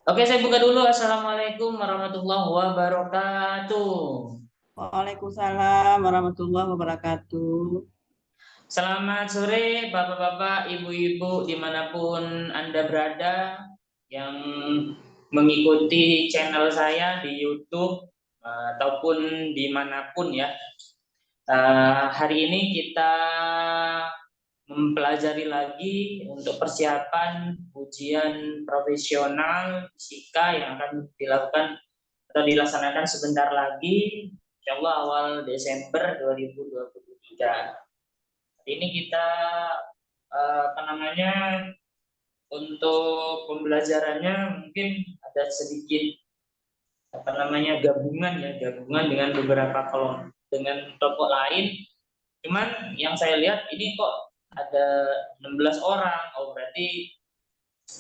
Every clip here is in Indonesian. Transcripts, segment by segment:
Oke, saya buka dulu. Assalamualaikum warahmatullahi wabarakatuh. Waalaikumsalam warahmatullahi wabarakatuh. Selamat sore, bapak-bapak, ibu-ibu, dimanapun Anda berada yang mengikuti channel saya di YouTube ataupun dimanapun ya. Hari ini kita mempelajari lagi untuk persiapan ujian profesional fisika yang akan dilakukan atau dilaksanakan sebentar lagi, insya Allah awal Desember 2023. Hari ini kita apa namanya, untuk pembelajarannya mungkin ada sedikit apa namanya gabungan dengan beberapa dengan kelompok lain. Cuman yang saya lihat ini kok ada 16 orang. Oh, berarti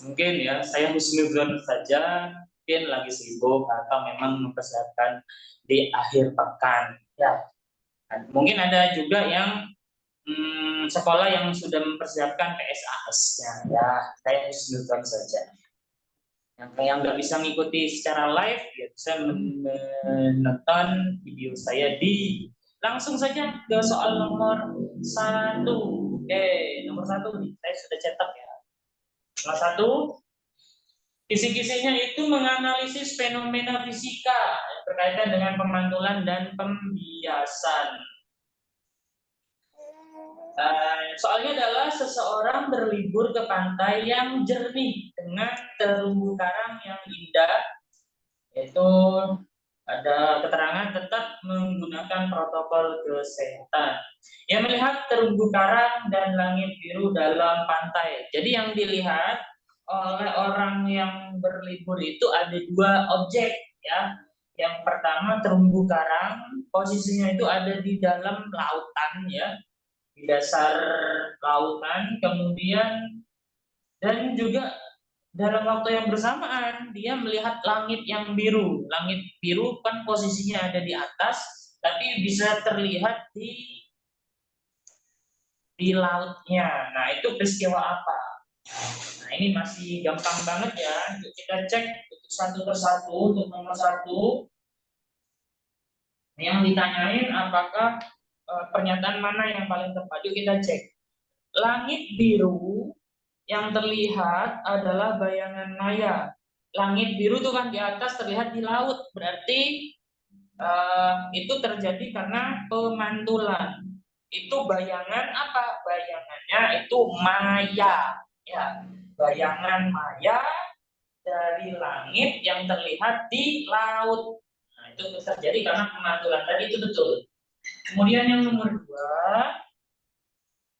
mungkin ya saya husnuzon saja, mungkin lagi sibuk atau memang mempersiapkan di akhir pekan ya. Mungkin ada juga yang sekolah yang sudah mempersiapkan PSAS-nya ya. Saya husnuzon saja. Yang nggak bisa mengikuti secara live ya bisa menonton video saya di langsung saja ke soal nomor satu. Oke, nomor satu nih saya sudah cetak ya. Nomor satu, kisi-kisinya itu menganalisis fenomena fisika yang berkaitan dengan pemantulan dan pembiasan. Soalnya adalah seseorang berlibur ke pantai yang jernih dengan terumbu karang yang indah, yaitu ada keterangan tetap menggunakan protokol kesehatan. Yang melihat terumbu karang dan langit biru dalam pantai. Jadi yang dilihat oleh orang yang berlibur itu ada dua objek ya. Yang pertama terumbu karang, posisinya itu ada di dalam lautan ya, di dasar lautan, kemudian dan juga dalam waktu yang bersamaan dia melihat langit yang biru. Langit biru kan posisinya ada di atas, tapi bisa terlihat di lautnya. Nah, itu peristiwa apa? Nah, ini masih gampang banget ya. Yuk kita cek satu persatu. Untuk nomor satu, yang ditanyain apakah pernyataan mana yang paling tepat. Yuk kita cek. Langit biru yang terlihat adalah bayangan maya. Langit biru itu kan di atas terlihat di laut, berarti itu terjadi karena pemantulan. Itu bayangan apa? Bayangannya itu maya, ya, bayangan maya dari langit yang terlihat di laut. Nah, itu terjadi karena pemantulan tadi, itu betul. Kemudian yang nomor dua,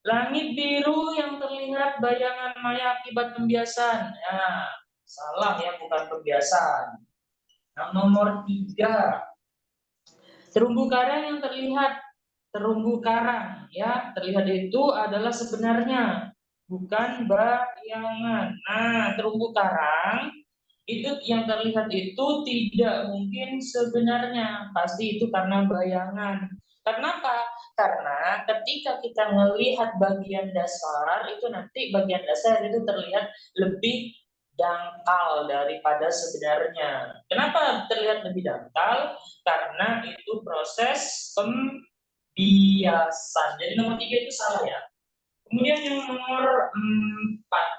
langit biru yang terlihat bayangan maya akibat pembiasan. Ya, salah ya, bukan pembiasan. Yang nomor tiga, terumbu karang yang terlihat, terumbu karang ya, terlihat itu adalah sebenarnya, bukan bayangan. Nah, terumbu karang itu yang terlihat itu tidak mungkin sebenarnya, pasti itu karena bayangan. Kenapa? Karena ketika kita melihat bagian dasar itu, nanti bagian dasar itu terlihat lebih dangkal daripada sebenarnya. Kenapa terlihat lebih dangkal? Karena itu proses pembiasan. Jadi nomor tiga itu salah ya. Kemudian yang nomor empat,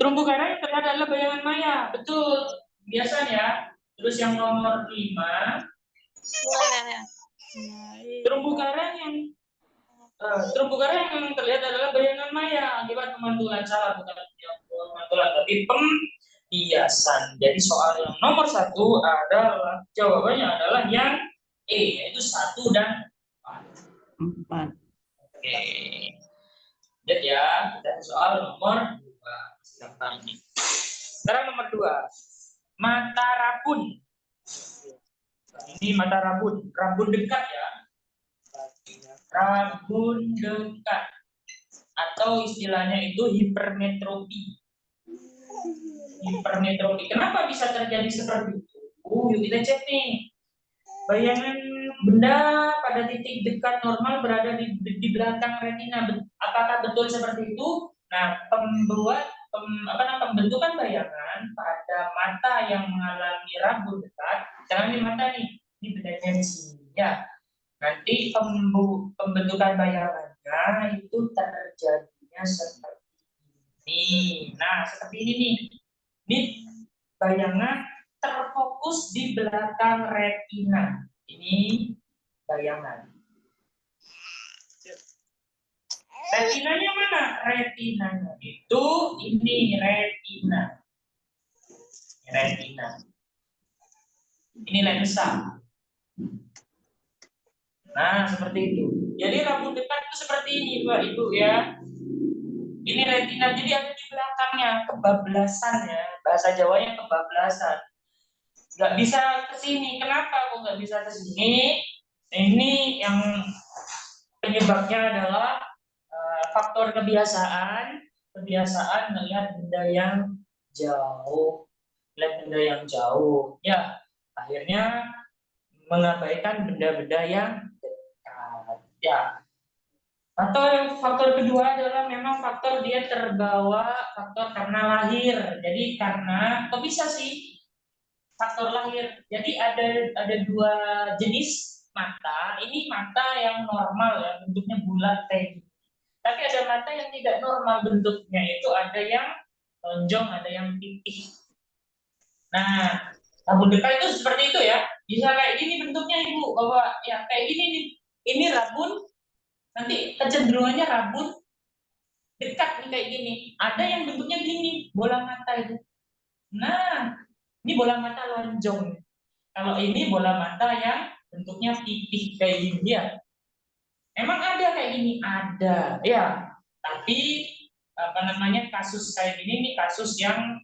terumbu karang yang terlihat adalah bayangan maya. Betul, biasanya. Terus yang nomor lima, terumbu karang yang terumbu karang yang terlihat adalah bayangan maya akibat pemantulan. Salah, bukan pemantulan, tapi pembiasan. Jadi soal yang nomor satu adalah jawabannya adalah yang E, yaitu satu dan empat. Empat. Oke, lihat ya, kita soal nomor dua. Gampang ini. Sekarang nomor dua, mata rabun. Ini mata rabun, rabun dekat ya, rabun dekat, atau istilahnya itu hipermetropi. Hipermetropi. Kenapa bisa terjadi seperti itu? Yuk kita cek nih. Bayangan benda pada titik dekat normal berada di belakang retina. Apakah betul seperti itu? Nah, pembentukan bayangan pada mata yang mengalami rambut dekat. Jangan di mata nih, ini bedanya di sini ya. Nanti pembentukan bayangannya itu terjadinya seperti ini. Nah, seperti ini nih. Ini bayangan terfokus di belakang retina. Ini bayangan. Retinanya mana? Retinanya itu ini retina. Retina. Ini lensa. Nah, seperti itu. Jadi rambut dekat itu seperti ini, Pak Ibu ya. Ini retina, jadi ada di belakangnya, kebablasan ya. Bahasa Jawanya kebablasan. Nggak bisa ke sini. Kenapa kok nggak bisa ke sini? Ini yang penyebabnya adalah faktor kebiasaan. Kebiasaan melihat benda yang jauh. Melihat benda yang jauh. Ya, akhirnya mengabaikan benda-benda yang dekat. Ya. Atau yang faktor kedua adalah memang faktor dia terbawa faktor karena lahir. Jadi karena kok bisa sih faktor lahir. Jadi ada dua jenis mata. Ini mata yang normal ya, bentuknya bulat kayak gitu. Tapi ada mata yang tidak normal bentuknya, itu ada yang lonjong, ada yang pipih. Nah, rabun dekat itu seperti itu ya. Bisa kayak gini bentuknya Ibu, Bapak. Ya, kayak gini nih. Ini rabun, nanti kecenderungannya rabun dekat nih kayak gini. Ada yang bentuknya gini, bola mata itu. Nah, ini bola mata lonjong. Kalau ini bola mata yang bentuknya pipih kayak gini ya. Emang ada kayak gini? Ada, ya. Tapi apa namanya kasus kayak gini nih kasus yang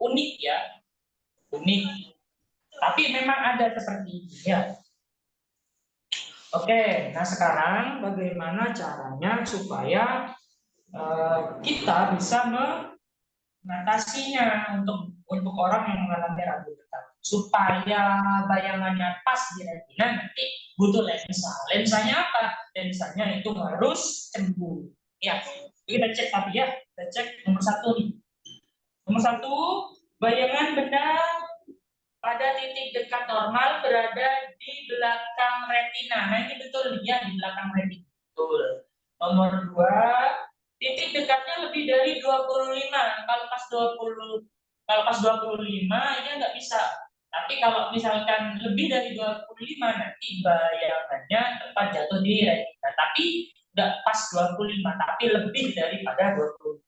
unik ya, unik. Tapi memang ada seperti ini ya. Oke, nah sekarang bagaimana caranya supaya kita bisa mengatasinya untuk orang yang mengalami rambut dekat supaya bayangannya pas di retina nanti butuh lensa. Lensanya apa? Lensanya itu harus cembung. Ya, kita cek tapi ya, kita cek nomor satu nih. Nomor satu, bayangan benda pada titik dekat normal berada di belakang retina. Nah ini betul ya, di belakang retina. Betul. Nomor dua, titik dekatnya lebih dari 25. Kalau pas 25 ya nggak bisa. Tapi kalau misalkan lebih dari 25 nanti bayangannya tepat jatuh di retina. Tapi nggak pas 25, tapi lebih daripada 20.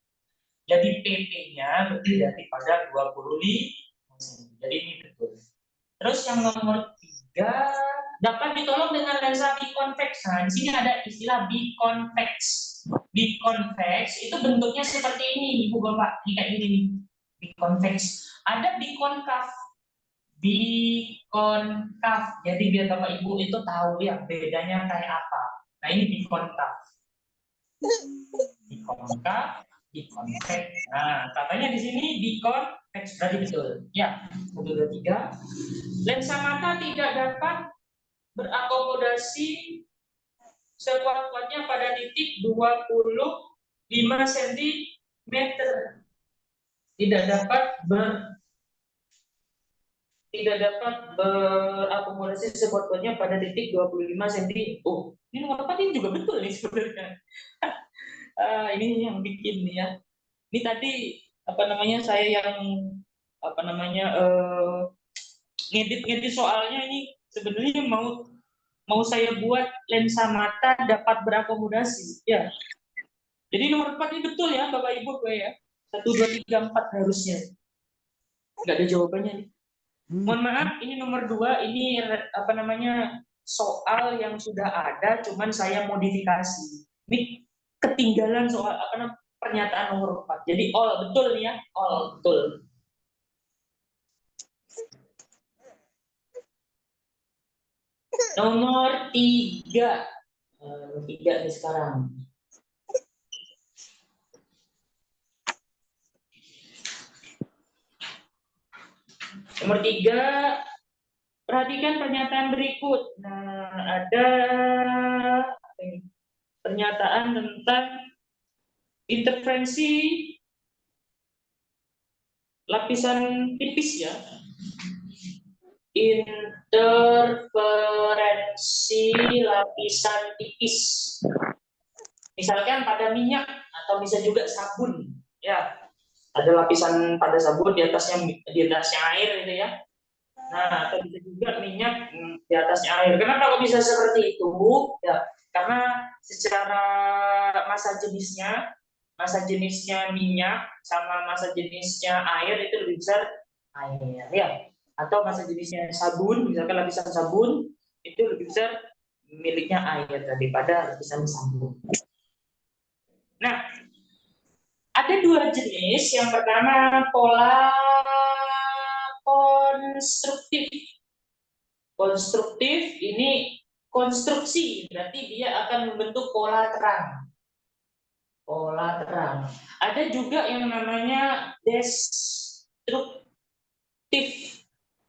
Jadi PP-nya lebih daripada 25. Jadi ini betul. Terus yang nomor tiga, dapat ditolong dengan lensa biconvex. Nah, di sini ada istilah biconvex. Biconvex itu bentuknya seperti ini, Ibu Bapak. Ini kayak gini nih. Biconvex. Ada biconcav. Biconcav. Jadi biar Bapak Ibu itu tahu ya bedanya kayak apa. Nah, ini biconcav. Biconcav, biconvex. Nah, katanya di sini biconvex berarti betul. Ya, betul tiga. Lensa mata tidak dapat berakomodasi sekuat-kuatnya pada titik 25 cm. Tidak dapat berakomodasi sekuat-kuatnya pada titik 25 cm. Oh, ini nomor 4 ini juga betul nih sebenarnya. Ini yang bikin nih ya. Ini tadi apa namanya saya yang apa namanya ngedit soalnya ini sebenarnya mau saya buat lensa mata dapat berakomodasi ya. Jadi nomor 4 ini betul ya Bapak Ibu gue ya. 1, 2, 3, 4 harusnya. Nggak ada jawabannya nih. Mohon maaf, ini nomor 2 ini apa namanya soal yang sudah ada, cuman saya modifikasi. Ini ketinggalan soal apa namanya pernyataan nomor 4. Jadi all betul nih ya, all betul. Nomor 3. Nomor 3 nih sekarang. Nomor 3, perhatikan pernyataan berikut. Nah, ada pernyataan tentang interferensi lapisan tipis ya. Interferensi lapisan tipis. Misalkan pada minyak atau bisa juga sabun, ya. Ada lapisan pada sabun di atasnya air gitu ya. Nah, atau bisa juga minyak di atasnya air. Kenapa kok bisa seperti itu? Ya, karena secara masa jenisnya minyak sama masa jenisnya air itu lebih besar air, ya. Atau masa jenisnya sabun, misalkan lapisan sabun itu lebih besar miliknya air daripada lapisan sabun. Nah, ada dua jenis. Yang pertama pola konstruktif. Konstruktif ini konstruksi, berarti dia akan membentuk pola terang. Pola terang. Ada juga yang namanya destruktif.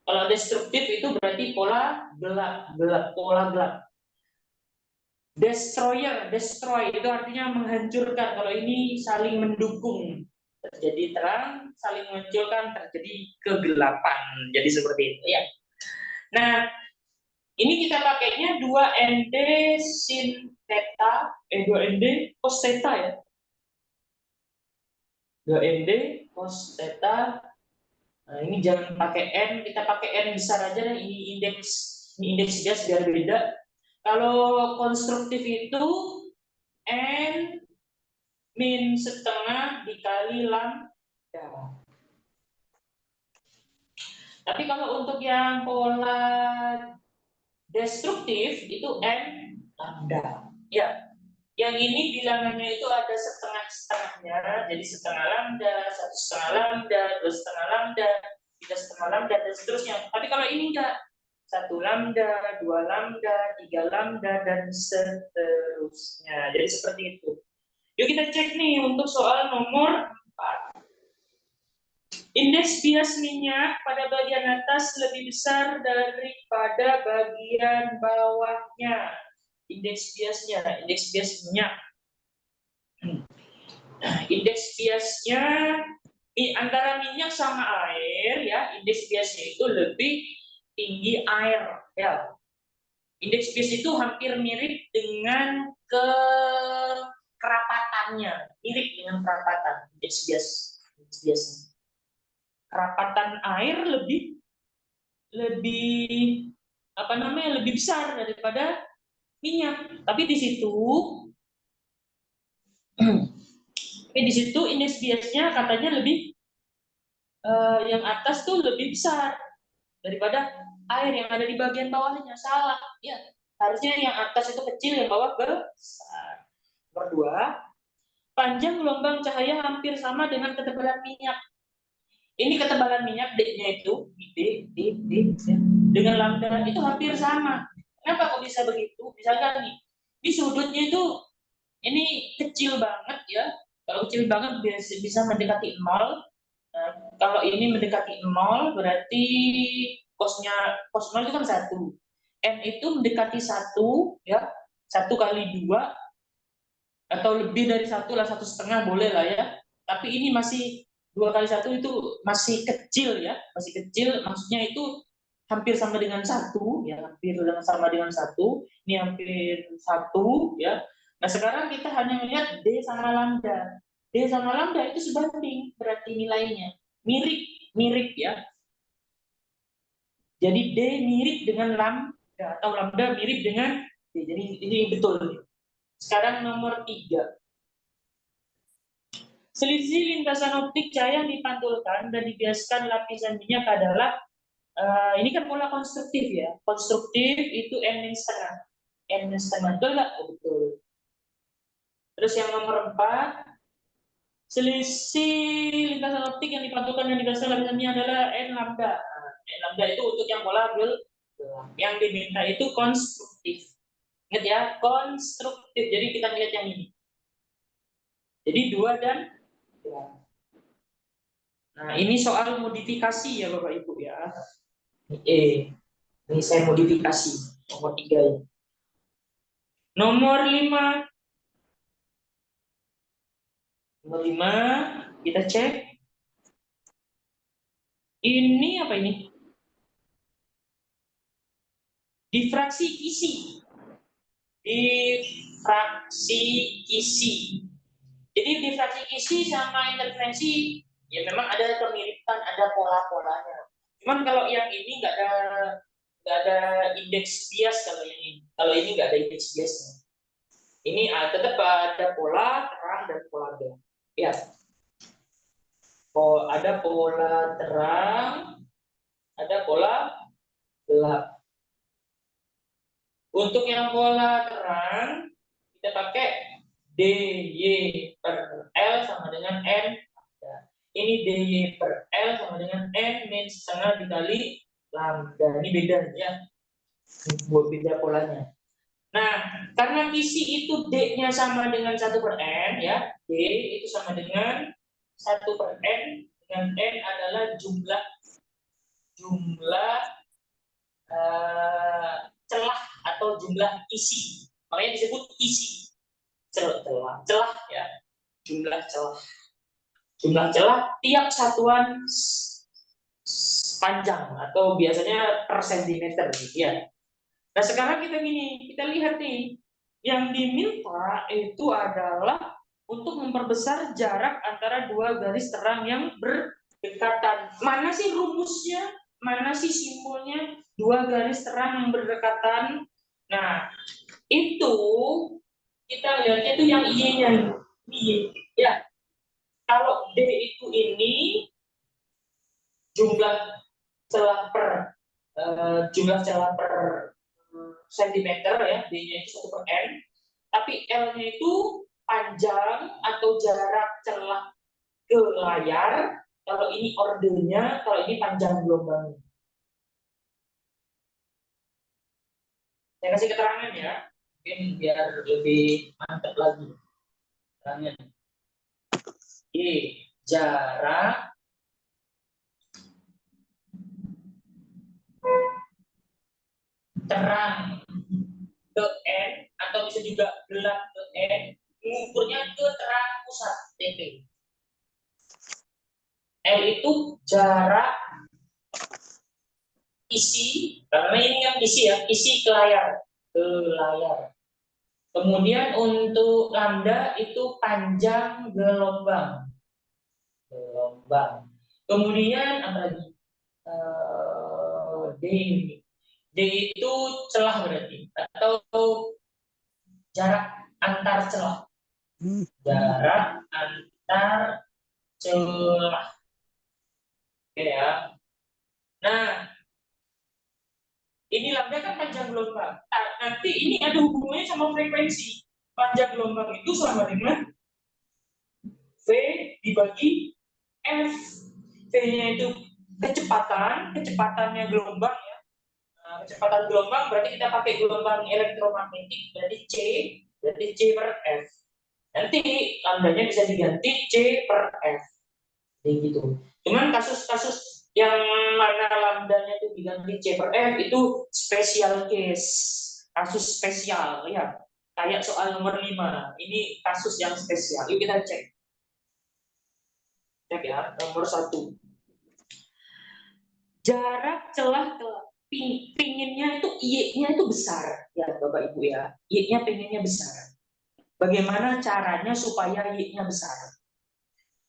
Kalau destruktif itu berarti pola gelap, pola gelap. Destroy itu artinya menghancurkan. Kalau ini saling mendukung. Terjadi terang, saling menghancurkan, terjadi kegelapan. Jadi seperti itu ya. Nah, ini kita pakainya 2ND sin theta, 2ND cos theta ya. 2ND cos theta. Nah, ini jangan pakai N, kita pakai N besar aja deh. Ini indeks gas biar beda. Kalau konstruktif itu N min setengah dikali lambda. Tapi kalau untuk yang pola destruktif itu N lambda. Ya, yang ini bilangannya itu ada setengahnya, jadi setengah lambda, 1,5 lambda, 2,5 lambda, 3,5 lambda, dan seterusnya. Tapi kalau ini enggak, 1 lambda, 2 lambda, 3 lambda, dan seterusnya. Jadi seperti itu. Yuk kita cek nih untuk soal nomor 4. Indeks bias minyak pada bagian atas lebih besar daripada bagian bawahnya. Indeks bias minyak. Indeks biasnya antara minyak sama air ya, indeks biasnya itu lebih tinggi air ya. Indeks bias itu hampir mirip dengan kerapatannya, mirip dengan kerapatan indeks biasnya. Kerapatan air lebih lebih besar daripada minyak. Tapi di situ indeks biasnya katanya lebih yang atas tuh lebih besar daripada air yang ada di bagian bawahnya. Salah ya, harusnya yang atas itu kecil, yang bawah besar. Nomor 2, panjang gelombang cahaya hampir sama dengan ketebalan minyak. Ini ketebalan minyak D-nya itu D dengan lambda itu hampir sama. Kenapa kok bisa begitu? Misalkan nih, di sudutnya itu ini kecil banget ya. Kalau kecil banget bisa mendekati 0. Nah, kalau ini mendekati 0 berarti cos 0 itu kan 1. N itu mendekati 1 ya. 1 kali 2 atau lebih dari 1 lah, 1,5 boleh lah ya. Tapi ini masih 2 kali 1 itu masih kecil ya, masih kecil, maksudnya itu hampir sama dengan 1 ya, hampir sama dengan 1. Ini hampir 1 ya. Nah, sekarang kita hanya melihat D sama lambda. D sama lambda itu sebanding berarti nilainya. Mirip ya. Jadi D mirip dengan lambda atau lambda mirip dengan D. Jadi ini betul. Sekarang nomor 3. Selisih lintasan optik cahaya yang dipantulkan dan dibiaskan lapisan minyak adalah ini kan pola konstruktif ya. Konstruktif itu N-setengah. N-setengah, betul nggak? Oh, betul. Terus yang nomor 4, selisih lintasan optik yang dipantulkan dan dibiaskan lapisan minyak adalah N lambda. N lambda itu untuk yang pola gelap. Yang diminta itu konstruktif. Ingat ya, konstruktif. Jadi kita lihat yang ini. Jadi 2 dan 3. Nah, ini soal modifikasi ya Bapak Ibu ya. Ini saya modifikasi nomor 3 ya. Nomor 5. Nomor 5 kita cek. Ini apa ini? Difraksi isi. Difraksi isi. Jadi difraksi isi sama interferensi ya memang ada kemiripan, ada pola-polanya. Cuman kalau yang ini nggak ada indeks bias kalau ini. Kalau ini nggak ada indeks biasnya. Ini tetap ada pola terang dan pola gelap. Ya, ada pola terang, ada pola gelap. Untuk yang pola terang kita pakai dy per L sama dengan N. Ini dy per L sama dengan N min setengah dikali lambda. Ini beda ya, beda polanya. Nah, karena isi itu D-nya sama dengan 1/N ya, D itu sama dengan 1/N, dengan N adalah jumlah celah atau jumlah isi. Makanya disebut isi. Celah ya, jumlah celah. Jumlah celah tiap satuan panjang atau biasanya per sentimeter gitu ya. Nah sekarang kita lihat nih, yang diminta itu adalah untuk memperbesar jarak antara dua garis terang yang berdekatan. Mana sih rumusnya? Mana sih simbolnya? Dua garis terang yang berdekatan. Nah itu kita lihatnya itu yang Y-nya ini. Ya, kalau D itu ini jumlah celah per sentimeter ya, D-nya itu 1/N, tapi L-nya itu panjang atau jarak celah ke layar. Kalau ini ordernya, kalau ini panjang gelombang. Saya kasih keterangan ya, mungkin biar lebih mantap lagi. Keterangan. Jarak terang ke N atau bisa juga gelap ke N, mengukurnya ke terang pusat TP. L itu jarak isi, karena ini yang isi ya, isi ke layar. Kemudian untuk lambda itu panjang gelombang. Kemudian apa lagi? D. D itu celah berarti atau jarak antar celah. Jarak antar celah. Oke ya. Nah, ini lambda kan panjang gelombang. Nah, nanti ini ada hubungannya sama frekuensi. Panjang gelombang itu sama dengan V dibagi F. V-nya itu kecepatannya gelombang ya. Nah, kecepatan gelombang berarti kita pakai gelombang elektromagnetik, berarti C per F. Nanti lambdanya bisa diganti C per F. Jadi gitu. Cuman kasus-kasus yang mana lambdanya itu diganti C per F itu special case, kasus spesial ya. Kayak soal nomor 5, ini kasus yang spesial. Yuk kita cek. Cek ya, nomor 1. Jarak celah ke pinginnya itu Y-nya itu besar ya Bapak Ibu ya. Y-nya pinginnya besar. Bagaimana caranya supaya Y-nya besar?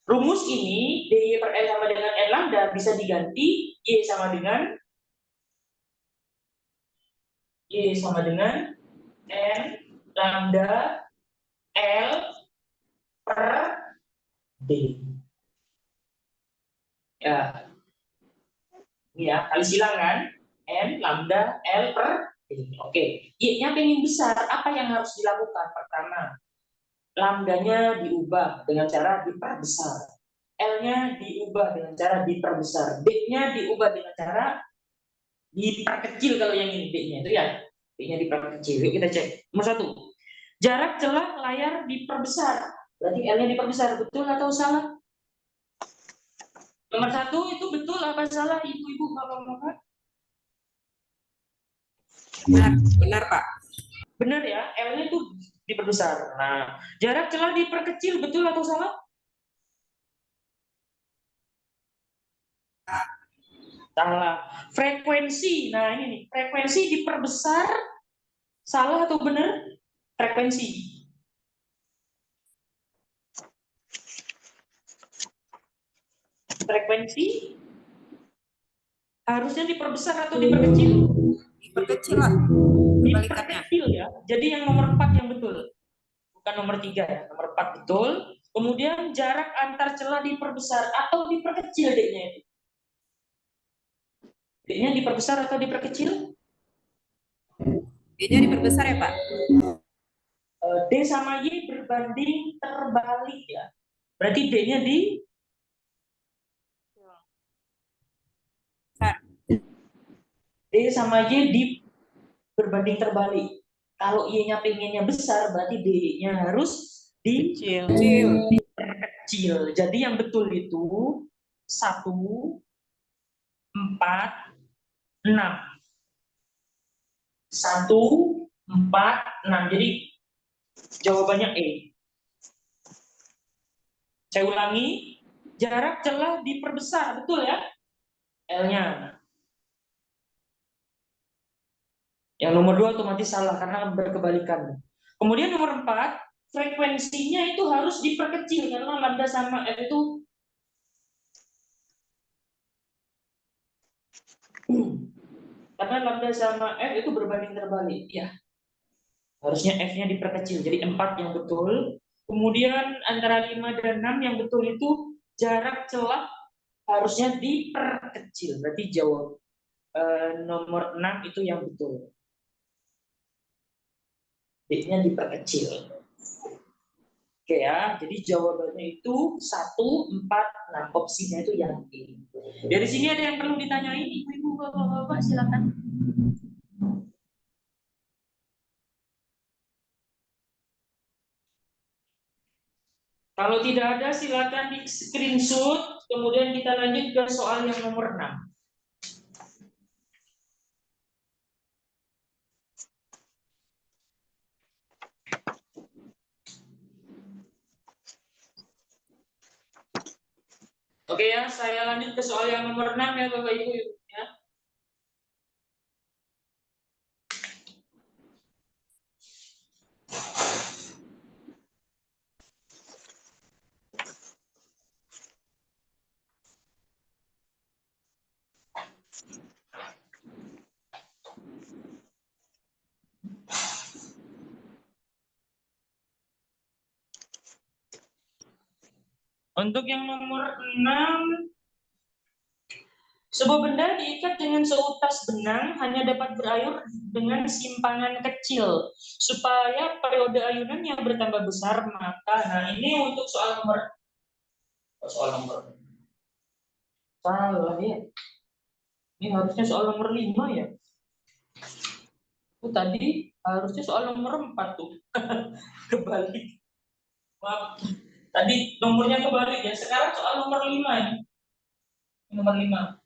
Rumus ini dy per L sama dengan N lambda bisa diganti Y sama dengan N lambda L per D. Ya, ini ya, kali silang kan? N lambda L per D. Oke, Y-nya pengen besar, apa yang harus dilakukan? Pertama, lambdanya diubah dengan cara diperbesar. L-nya diubah dengan cara diperbesar. D-nya diubah dengan cara diperkecil kalau yang ini D-nya itu ya. D-nya diperkecil. Yuk kita cek. Nomor 1. Jarak celah layar diperbesar. Berarti L-nya diperbesar. Betul atau salah? Nomor 1 itu betul apa salah ibu-ibu bapak-bapak? Benar, Pak. Benar ya, L-nya itu diperbesar. Nah, jarak celah diperkecil betul atau salah? Salah. Frekuensi. Nah, ini nih, frekuensi diperbesar. Salah atau benar? Frekuensi. Frekuensi harusnya diperbesar atau diperkecil? Diperkecil lah. Kebalikannya. Diperkecil ya. Jadi yang nomor 4 yang betul. Bukan nomor 3 ya. Nomor 4 betul. Kemudian jarak antar celah diperbesar atau diperkecil D-nya itu. D-nya diperbesar atau diperkecil? D-nya diperbesar ya, Pak? D sama Y berbanding terbalik ya. Berarti D-nya di D sama Y di berbanding terbalik. Kalau Y-nya pengennya besar, berarti D-nya harus Kecil. diperkecil. Jadi yang betul itu 1, 4, 6. 1, 4, 6. Jadi jawabannya E. Saya ulangi, jarak celah diperbesar, betul ya? L-nya. Yang nomor 2 otomatis salah karena berkebalikan. Kemudian nomor 4, frekuensinya itu harus diperkecil karena lambda sama F itu karena lambda sama F itu berbanding terbalik ya. Harusnya F-nya diperkecil. Jadi 4 yang betul. Kemudian antara 5 dan 6 yang betul itu jarak celah harusnya diperkecil. Berarti jawab nomor 6 itu yang betul. D-nya diperkecil. Oke ya, jadi jawabannya itu 1, 4, 6. Opsinya itu yang E. Dari sini ada yang perlu ditanyain, ibu-ibu, bapak-bapak, silakan. Kalau tidak ada, silakan di screenshot, kemudian kita lanjut ke soal yang nomor 6. Oke ya, saya lanjut ke soal yang nomor 6 ya Bapak Ibu ya. Untuk yang nomor 6, sebuah benda diikat dengan seutas benang hanya dapat berayun dengan simpangan kecil. Supaya periode ayunannya bertambah besar, maka nah ini untuk soal nomor salah ya. Ini harusnya soal nomor 5 ya. Tadi harusnya soal nomor 4 tuh. Kebalik. Maaf. Tadi nomornya kebalik ya. Sekarang soal nomor 5 ini. Nomor 5.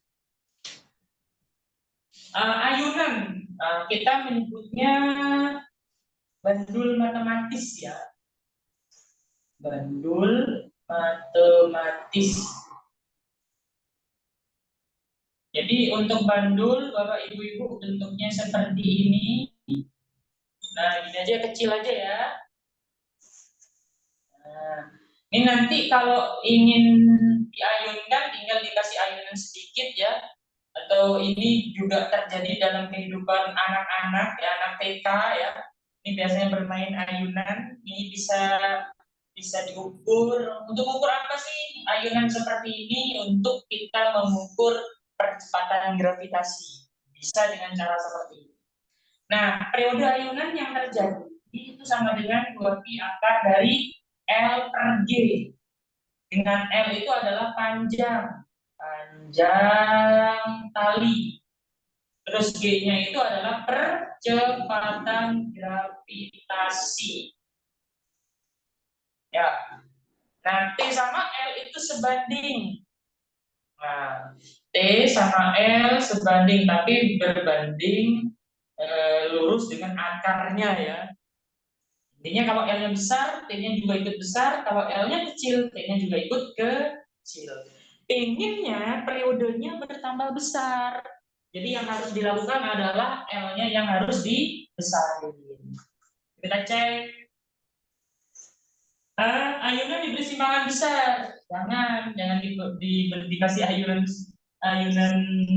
Ayunan. Kita menyebutnya bandul matematis ya. Bandul matematis. Jadi untuk bandul Bapak Ibu-ibu bentuknya seperti ini. Nah, ini aja kecil aja ya. Nah, ini nanti kalau ingin diayunkan tinggal dikasih ayunan sedikit ya. Atau ini juga terjadi dalam kehidupan anak-anak ya, anak TK ya. Ini biasanya bermain ayunan. Ini bisa diukur. Untuk ukur apa sih ayunan seperti ini? Untuk kita mengukur percepatan gravitasi. Bisa dengan cara seperti ini. Nah, periode ayunan yang terjadi itu sama dengan 2pi akar dari L per G. Dengan L itu adalah panjang tali. Terus G-nya itu adalah percepatan gravitasi. Ya. Nah, T sama L itu sebanding. Nah, T sama L sebanding, tapi berbanding lurus dengan akarnya ya. Intinya kalau L-nya besar, T-nya juga ikut besar. Kalau L-nya kecil, T-nya juga ikut kecil. Inginnya periodenya bertambah besar. Jadi yang harus dilakukan adalah L-nya yang harus dibesarin. Kita cek. Ayunan diberi simpangan besar. Jangan dikasih ayunan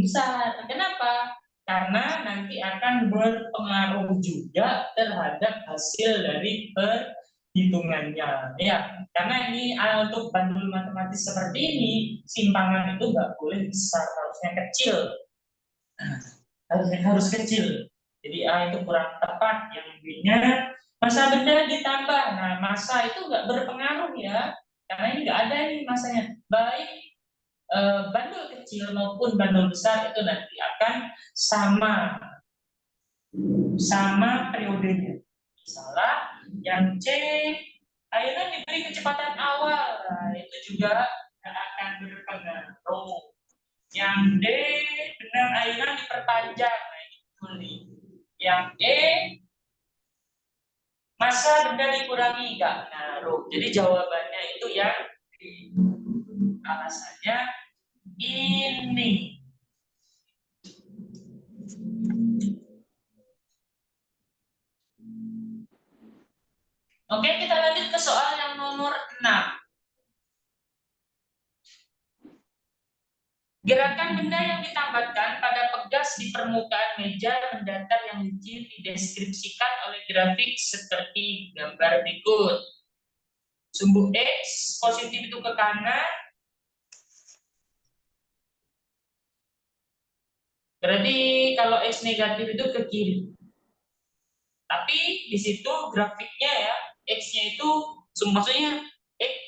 besar. Kenapa? Karena nanti akan berpengaruh juga terhadap hasil dari perhitungannya. Ya, karena ini untuk bandul matematis seperti ini, simpangan itu nggak boleh besar, harusnya kecil. Harus kecil. Jadi A itu kurang tepat, yang B-nya massa benda ditambah. Nah, massa itu nggak berpengaruh ya, karena ini nggak ada nih massanya. Baik bandul kecil maupun bandul besar itu nanti akan sama periodenya. Misalnya yang C, ayunan diberi kecepatan awal, nah, itu juga akan berpengaruh. Yang D, benang ayunan diperpanjang, nah ini betul nih. Yang E, massa benda dikurangi, nggak ngaruh. Jadi jawabannya itu yang D. Alasannya ini. Oke, kita lanjut ke soal yang nomor 6. Gerakan benda yang ditambatkan pada pegas di permukaan meja mendatar yang licin dideskripsikan oleh grafik seperti gambar berikut. Sumbu X positif itu ke kanan, berarti kalau X negatif itu ke kiri. Tapi di situ grafiknya ya, X-nya itu maksudnya X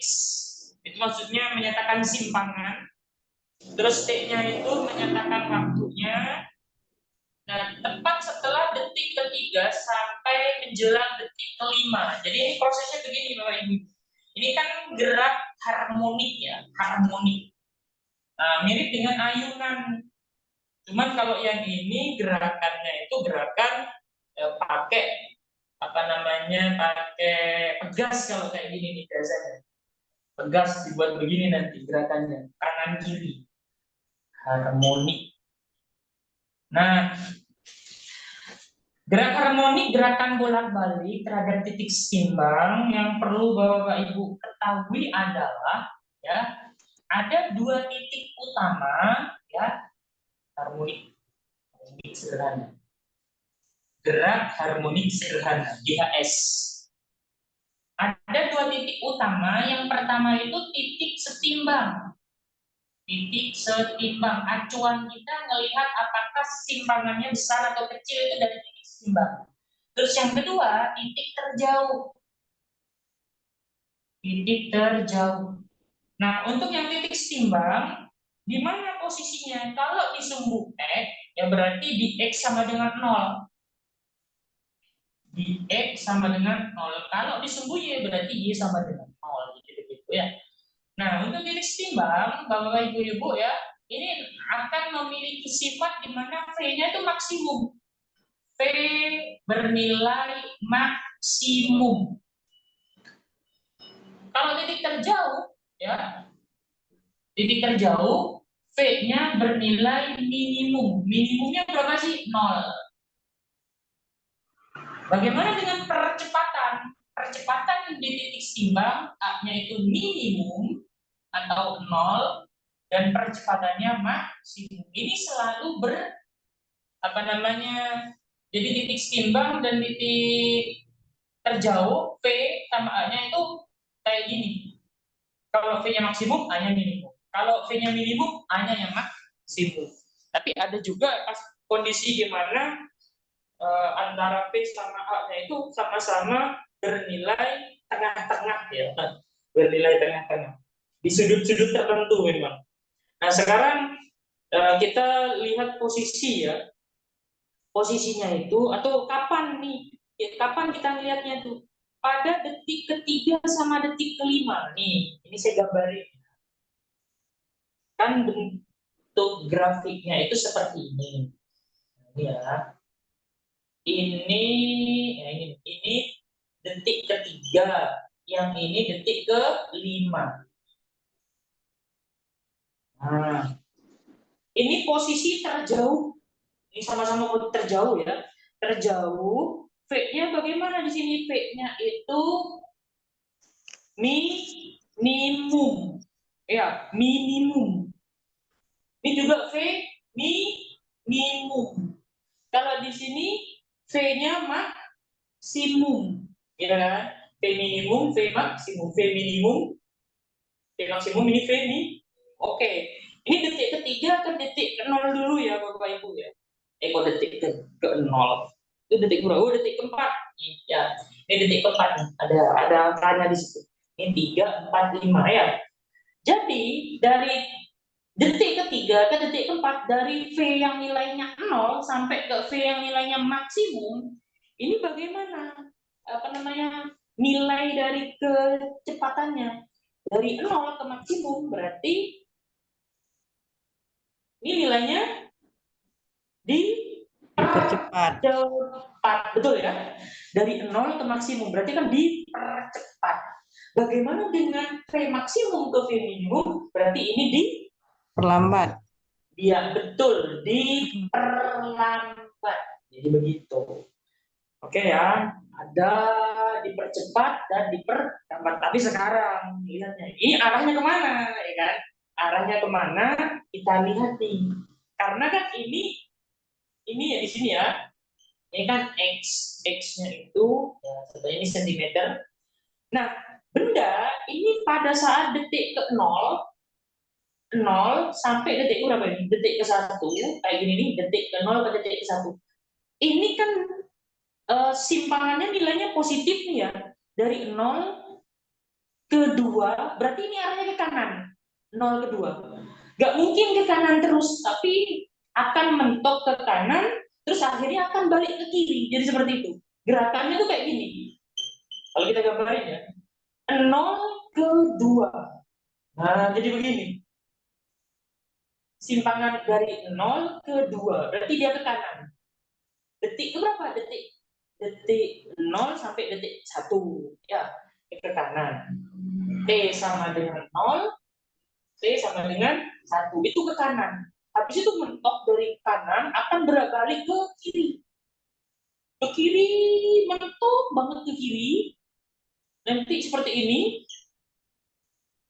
itu maksudnya menyatakan simpangan, terus T-nya itu menyatakan waktunya. Nah, tepat setelah detik ketiga sampai menjelang detik kelima. Jadi ini prosesnya begini Bapak Ibu. Ini kan gerak harmonik ya, harmonik. Nah, mirip dengan ayunan. Cuman kalau yang ini gerakannya itu gerakan pakai pakai pegas kalau kayak gini nih biasanya. Pegas dibuat begini nanti gerakannya kanan kiri harmonik. Nah, gerak harmonik gerakan bolak-balik terhadap titik seimbang yang perlu Bapak Ibu ketahui adalah ya ada dua titik utama ya harmonik sederhana. Gerak harmonik sederhana GHS. Ada dua titik utama, yang pertama itu titik setimbang. Titik setimbang, acuan kita melihat apakah simpangannya besar atau kecil itu dari titik setimbang. Terus yang kedua, titik terjauh. Titik terjauh. Nah, untuk yang titik setimbang, di mana posisinya? Kalau di sumbu X, ya berarti di X sama dengan 0. Di X sama dengan 0. Kalau di sumbu Y berarti Y sama dengan 0. Gitu ya. Nah, untuk titik setimbang, Bapak Ibu ya, ini akan memiliki sifat di mana V-nya itu maksimum. V bernilai maksimum. Kalau titik terjauh, ya, titik terjauh, V-nya bernilai minimum. Minimumnya berapa sih? 0. Bagaimana dengan percepatan? Percepatan di titik seimbang, A-nya itu minimum atau 0 dan percepatannya maksimum. Ini selalu jadi titik seimbang dan titik terjauh V sama A-nya itu kayak gini. Kalau V-nya maksimum, A-nya minimum. Kalau V-nya minimum, A-nya yang maksimum. Tapi ada juga kondisi di mana antara P sama A-nya itu sama-sama bernilai tengah-tengah ya, bernilai tengah-tengah di sudut-sudut tertentu memang. Nah sekarang kita lihat posisi ya, posisinya itu atau kapan nih? Ya, kapan kita lihatnya tuh? Pada detik ketiga sama detik kelima nih. Ini saya gambarin. Kan bentuk grafiknya itu seperti ini. Ini ya. Ini detik ketiga, yang ini detik kelima. Nah, ini posisi terjauh. Ini sama-sama terjauh ya. Terjauh. V-nya bagaimana di sini? V-nya itu minimum. Ya, minimum. Ini juga V minimum. Kalau di sini V-nya maksimum. Ya kan? V minimum, V maksimum. V minimum, V maksimum, ini V nih. Oke. Ini detik ketiga ke detik ke nol dulu ya Bapak Ibu ya. Kok detik ke nol. Itu detik berapa? Oh, detik keempat. Ya, ini detik keempat nih. Ada angkanya di situ. Ini 3, 4, 5 ya. Jadi dari detik ketiga ke detik keempat, dari V yang nilainya 0 sampai ke V yang nilainya maksimum, ini bagaimana nilai dari kecepatannya? Dari 0 ke maksimum berarti ini nilainya Dipercepat. dipercepat, betul ya? Dari 0 ke maksimum berarti kan dipercepat. Bagaimana dengan V maksimum ke V minimum? Berarti ini Perlambat. dia betul diperlambat. Jadi begitu. Oke ya, ada dipercepat dan diperlambat. Tapi sekarang lihatnya, ini arahnya kemana, ya kan? Arahnya kemana? Kita lihat nih. Karena kan ini ya di sini ya. Ini kan x-nya itu, ya, contohnya ini sentimeter. Nah, benda ini pada saat detik ke 0 sampai detik berapa ini? Detik ke 1, kayak gini nih, detik ke 0 ke detik ke 1. Ini kan simpangannya nilainya positif nih ya. Dari 0 ke 2, berarti ini arahnya ke kanan. 0 ke 2. Gak mungkin ke kanan terus, tapi akan mentok ke kanan, terus akhirnya akan balik ke kiri. Jadi seperti itu. Gerakannya tuh kayak gini. Kalau kita gambarin ya. 0 ke 2. Nah, jadi begini. Simpangan dari 0 ke 2, berarti dia ke kanan. Detik ke berapa? Detik 0 sampai detik 1. Ya, ke kanan. T sama dengan 0, T sama dengan 1. Itu ke kanan. Habis itu mentok dari kanan akan berbalik ke kiri. Ke kiri, mentok banget ke kiri. Nanti seperti ini.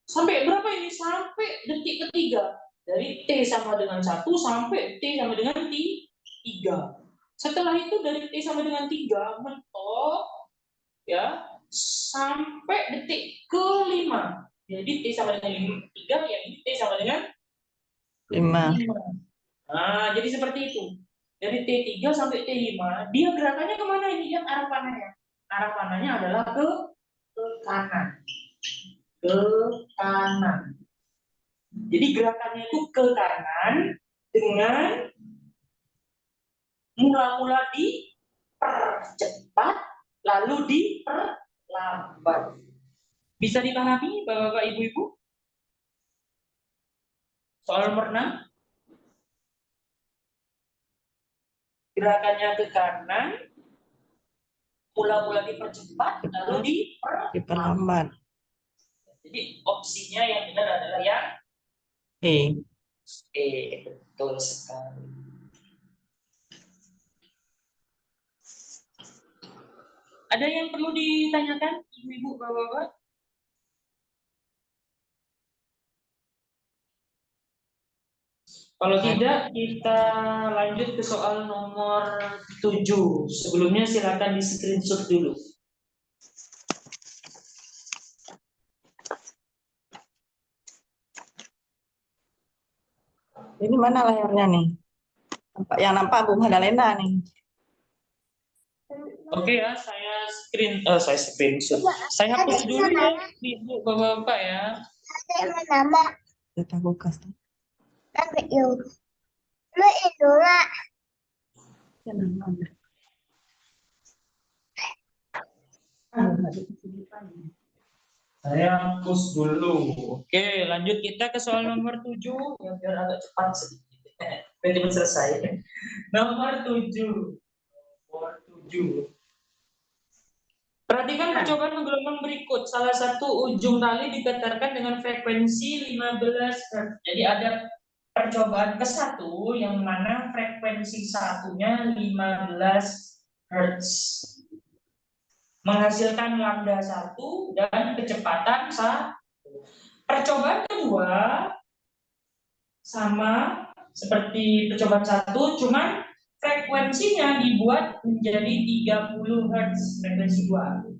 Sampai berapa ini? Sampai detik ketiga. Dari T sama dengan 1 sampai T sama dengan 3. Setelah itu dari T sama dengan 3 mentok ya sampai detik ke-5. Jadi T sama dengan 3, yang ini T sama dengan 5. 5. Nah, jadi seperti itu. Dari T3 sampai T5, dia gerakannya kemana ini? Yang arah panahnya. Arah panahnya adalah ke kanan. Ke kanan. Jadi gerakannya itu ke kanan dengan mula-mula dipercepat lalu diperlambat. Bisa dipahami Bapak Ibu-ibu? Soal nomor 6. Gerakannya ke kanan, mula-mula dipercepat lalu Diperlambat. Jadi opsinya yang benar adalah yang E. betul sekali. Ada yang perlu ditanyakan, ibu-ibu, bapak-bapak? Kalau tidak, kita lanjut ke soal nomor 7. Sebelumnya silakan di screenshot dulu. Ini mana layarnya nih? Yang nampak Bu Madalena nih. Oke ya, saya screenshot. Saya hapus dulu ya, ibu, bapak-bapak ya. Kita buka. Saya hapus dulu. Oke, lanjut kita ke soal nomor 7. Ya, biar agak cepat sedikit. Biar cepat selesai. Nomor 7. Perhatikan percobaan gelombang berikut. Salah satu ujung tali digetarkan dengan frekuensi 15 Hz. Jadi ada percobaan ke satu yang mana frekuensi satunya 15 Hz. Menghasilkan lambda 1 dan kecepatan 1. Percobaan kedua sama seperti percobaan 1, cuman frekuensinya dibuat menjadi 30 Hz frekuensi 2.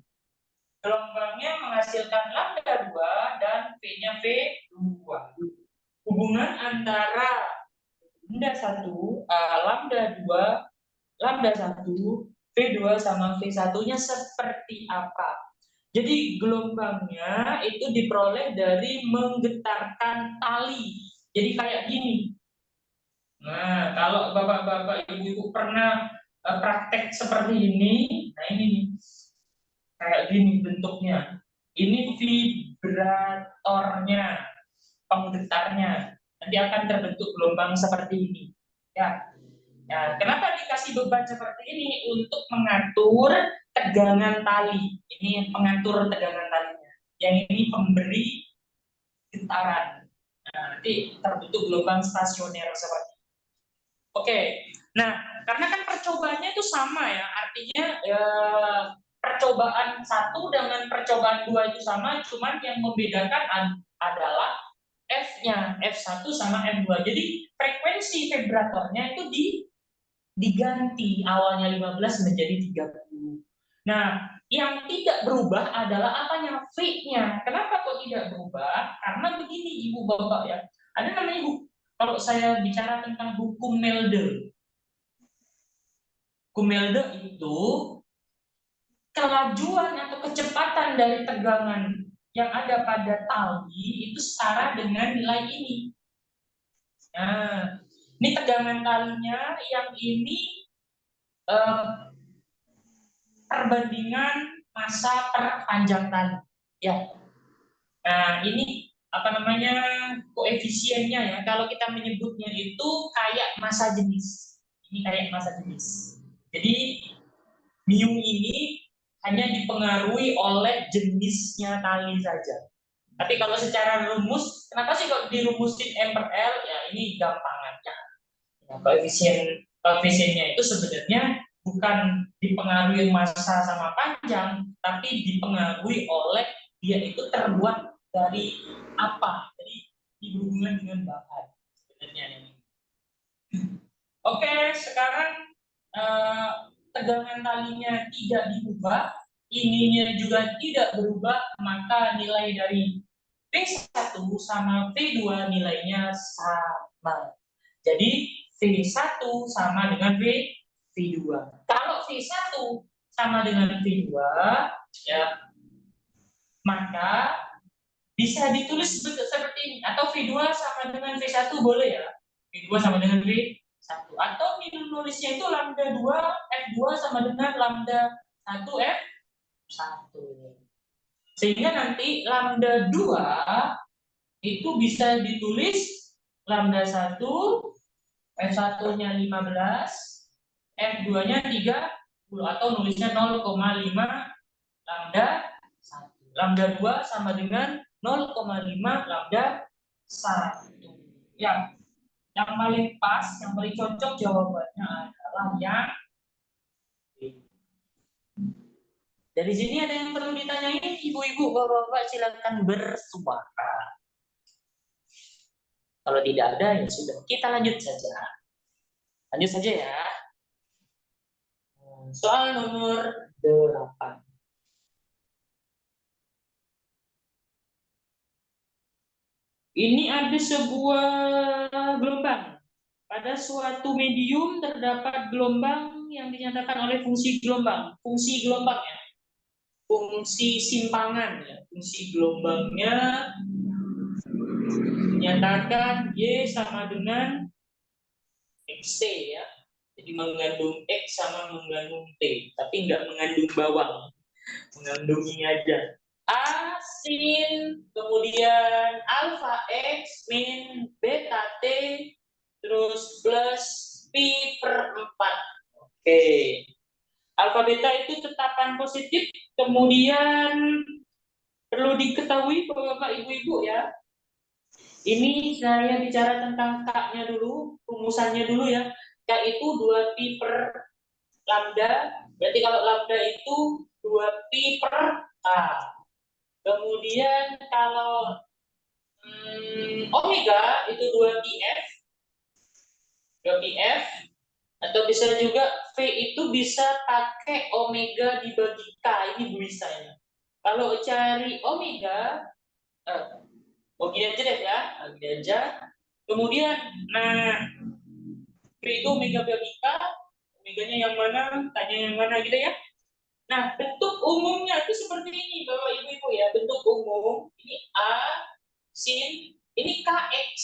Gelombangnya menghasilkan lambda 2 dan V-nya V2. Hubungan antara lambda 2, lambda 1, V2 sama V1-nya seperti apa? Jadi gelombangnya itu diperoleh dari menggetarkan tali. Jadi kayak gini. Nah, kalau bapak-bapak ibu-ibu pernah praktek seperti ini, nah ini nih, kayak gini bentuknya. Ini vibratornya, penggetarnya. Nanti akan terbentuk gelombang seperti ini. Ya. Nah, kenapa dikasih beban seperti ini? Untuk mengatur tegangan tali. Ini pengatur tegangan talinya. Yang ini pemberi getaran. Nah, nanti terbentuk gelombang stasioner seperti ini. Oke, nah karena kan percobaannya itu sama ya, artinya percobaan 1 dengan percobaan 2 itu sama, cuman yang membedakan adalah F-nya, F1 sama F2. Jadi frekuensi vibratornya itu diganti, awalnya 15 menjadi 30. Nah, yang tidak berubah adalah apanya? V-nya. Kenapa kok tidak berubah? Karena begini Ibu Bapak ya, ada namanya kalau saya bicara tentang hukum Melde. Hukum Melde itu kelajuan atau kecepatan dari tegangan yang ada pada tali itu setara dengan nilai ini. Nah, ini tegangan talinya, yang ini perbandingan massa per panjang tali. Ya. Nah, ini apa namanya koefisiennya ya. Kalau kita menyebutnya itu kayak massa jenis. Ini kayak massa jenis. Jadi mu ini hanya dipengaruhi oleh jenisnya tali saja. Tapi kalau secara rumus, kenapa sih kalau dirumusin M per L? Ya ini gampangannya. Ya, koefisiennya itu sebenarnya bukan dipengaruhi massa sama panjang, tapi dipengaruhi oleh dia itu terbuat dari apa? Jadi dihubungkan dengan bahan sebenarnya ini. Oke, sekarang tegangan talinya tidak diubah, ininya juga tidak berubah, maka nilai dari V1 sama V2 nilainya sama. Jadi V1 sama dengan V2. Kalau V1 sama dengan V2, ya, maka bisa ditulis seperti ini. Atau V2 sama dengan V1 boleh ya. V2 sama dengan V1. Atau nulisnya itu lambda 2, F2 sama dengan lambda 1, F1. Sehingga nanti lambda 2 itu bisa ditulis lambda 1, F1-nya 15, F2-nya 30, atau nulisnya 0,5 lambda 1. Lambda 2 sama dengan 0,5 lambda 1. Yang paling pas, yang paling cocok jawabannya adalah yang dari sini. Ada yang perlu ditanyain, ibu-ibu, bapak-bapak, silakan bersuara. Kalau tidak ada, ya sudah, kita lanjut saja. Lanjut saja ya. Soal nomor 8. Ini ada sebuah gelombang. Pada suatu medium terdapat gelombang yang dinyatakan oleh fungsi gelombang. Fungsi gelombang ya. Fungsi simpangan ya. Fungsi gelombangnya dinyatakan Y sama dengan XT ya. Jadi mengandung X sama mengandung T. Tapi nggak mengandung bawang. Mengandung ini aja. A sin, kemudian alfa X min beta T, terus plus pi per 4. Oke. Alfa beta itu tetapan positif, kemudian Kemudian perlu diketahui Bapak Ibu-ibu ya. Ini saya bicara tentang K-nya dulu, rumusannya dulu ya. K itu 2pi per lambda. Berarti kalau lambda itu 2pi per K. Kemudian kalau omega itu 2πf. 2πf. Atau bisa juga V itu bisa pakai omega dibagi K. Ini bisa ya. Kalau cari omega, gini aja deh ya, gini aja. Kemudian, nah, V itu omega bagi K, omeganya yang mana, tanya yang mana gitu ya. Nah, bentuk umumnya itu seperti ini, Bapak Ibu-Ibu ya. Bentuk umum, ini A, sin, ini KX,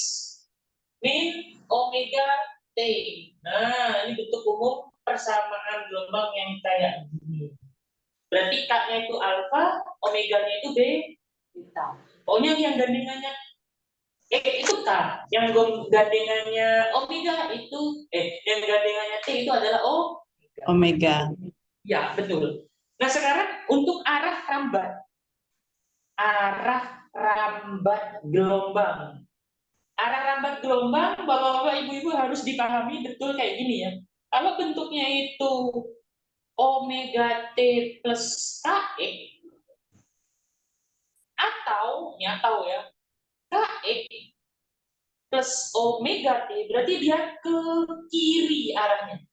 min omega T. Nah, ini bentuk umum persamaan gelombang yang kayak gini. Berarti K-nya itu alfa, omeganya itu beta. Pokoknya yang gandengannya itu K, yang gandengannya omega itu yang gandengannya T itu adalah Omega. Ya, betul. Nah, sekarang untuk arah rambat gelombang. Arah rambat gelombang, Bapak-bapak, Ibu-ibu harus dipahami betul kayak gini ya. Kalau bentuknya itu omega T plus KX, atau ya KX plus omega T, berarti dia ke kiri arahnya.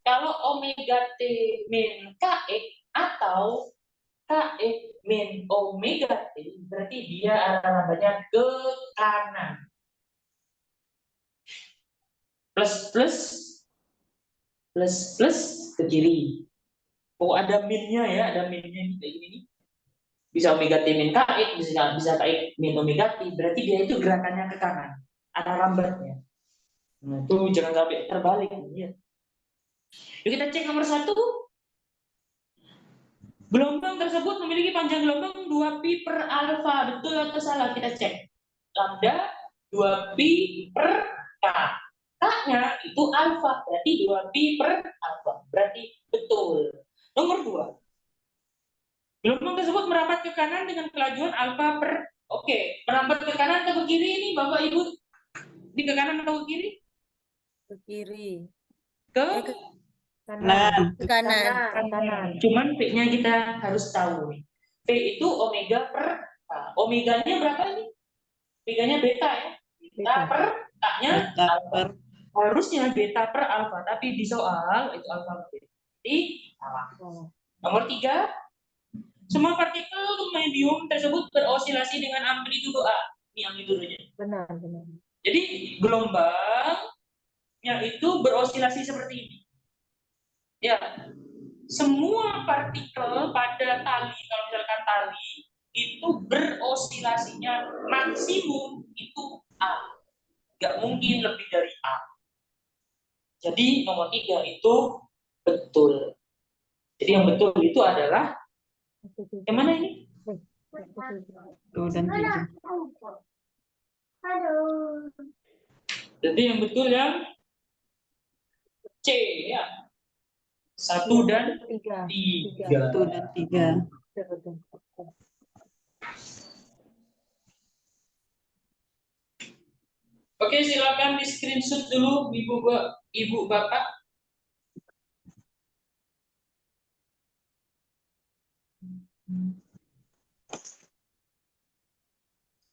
Kalau omega T min KX atau KX min omega T, berarti dia arah rambatnya ke kanan. Plus ke kiri. Oh, ada minnya ya, ada minnya ini kayak gini nih. Bisa omega T min KX, bisa KX min omega T, berarti dia itu gerakannya ke kanan, arah rambatnya. Nah, itu jangan sampai terbalik ya. Yuk kita cek nomor 1. Gelombang tersebut memiliki panjang gelombang 2pi per alfa. Betul atau salah? Kita cek. Lambda 2pi per K. K-nya itu alfa, berarti 2pi per alfa. Berarti betul. Nomor 2. Gelombang tersebut merambat ke kanan dengan kelajuan alfa per. Oke, merambat ke kanan atau ke kiri ini Bapak Ibu? Di ke kanan atau ke kiri? Ke kiri. Ke Kanan. Ke kanan. Cuman P-nya kita harus tahu nih. P itu omega per K. Omeganya berapa ini? Omeganya beta ya. Beta per K-nya Beta alfa. per. Harusnya beta per alfa, tapi di soal itu alfa per. Jadi salah. Nomor 3. Semua partikel medium tersebut berosilasi dengan amplitudo A. Ini amplitudonya. Benar. Jadi gelombangnya itu berosilasi seperti ini. Ya, semua partikel pada tali, kalau misalkan tali, itu berosilasinya maksimum itu A. Nggak mungkin lebih dari A. Jadi nomor 3 itu betul. Jadi yang betul itu adalah yang mana ini? 2 dan 3. Jadi yang betul yang C ya. 1 dan 3. 1 dan 3. Oke, silakan di screenshot dulu Ibu Bapak.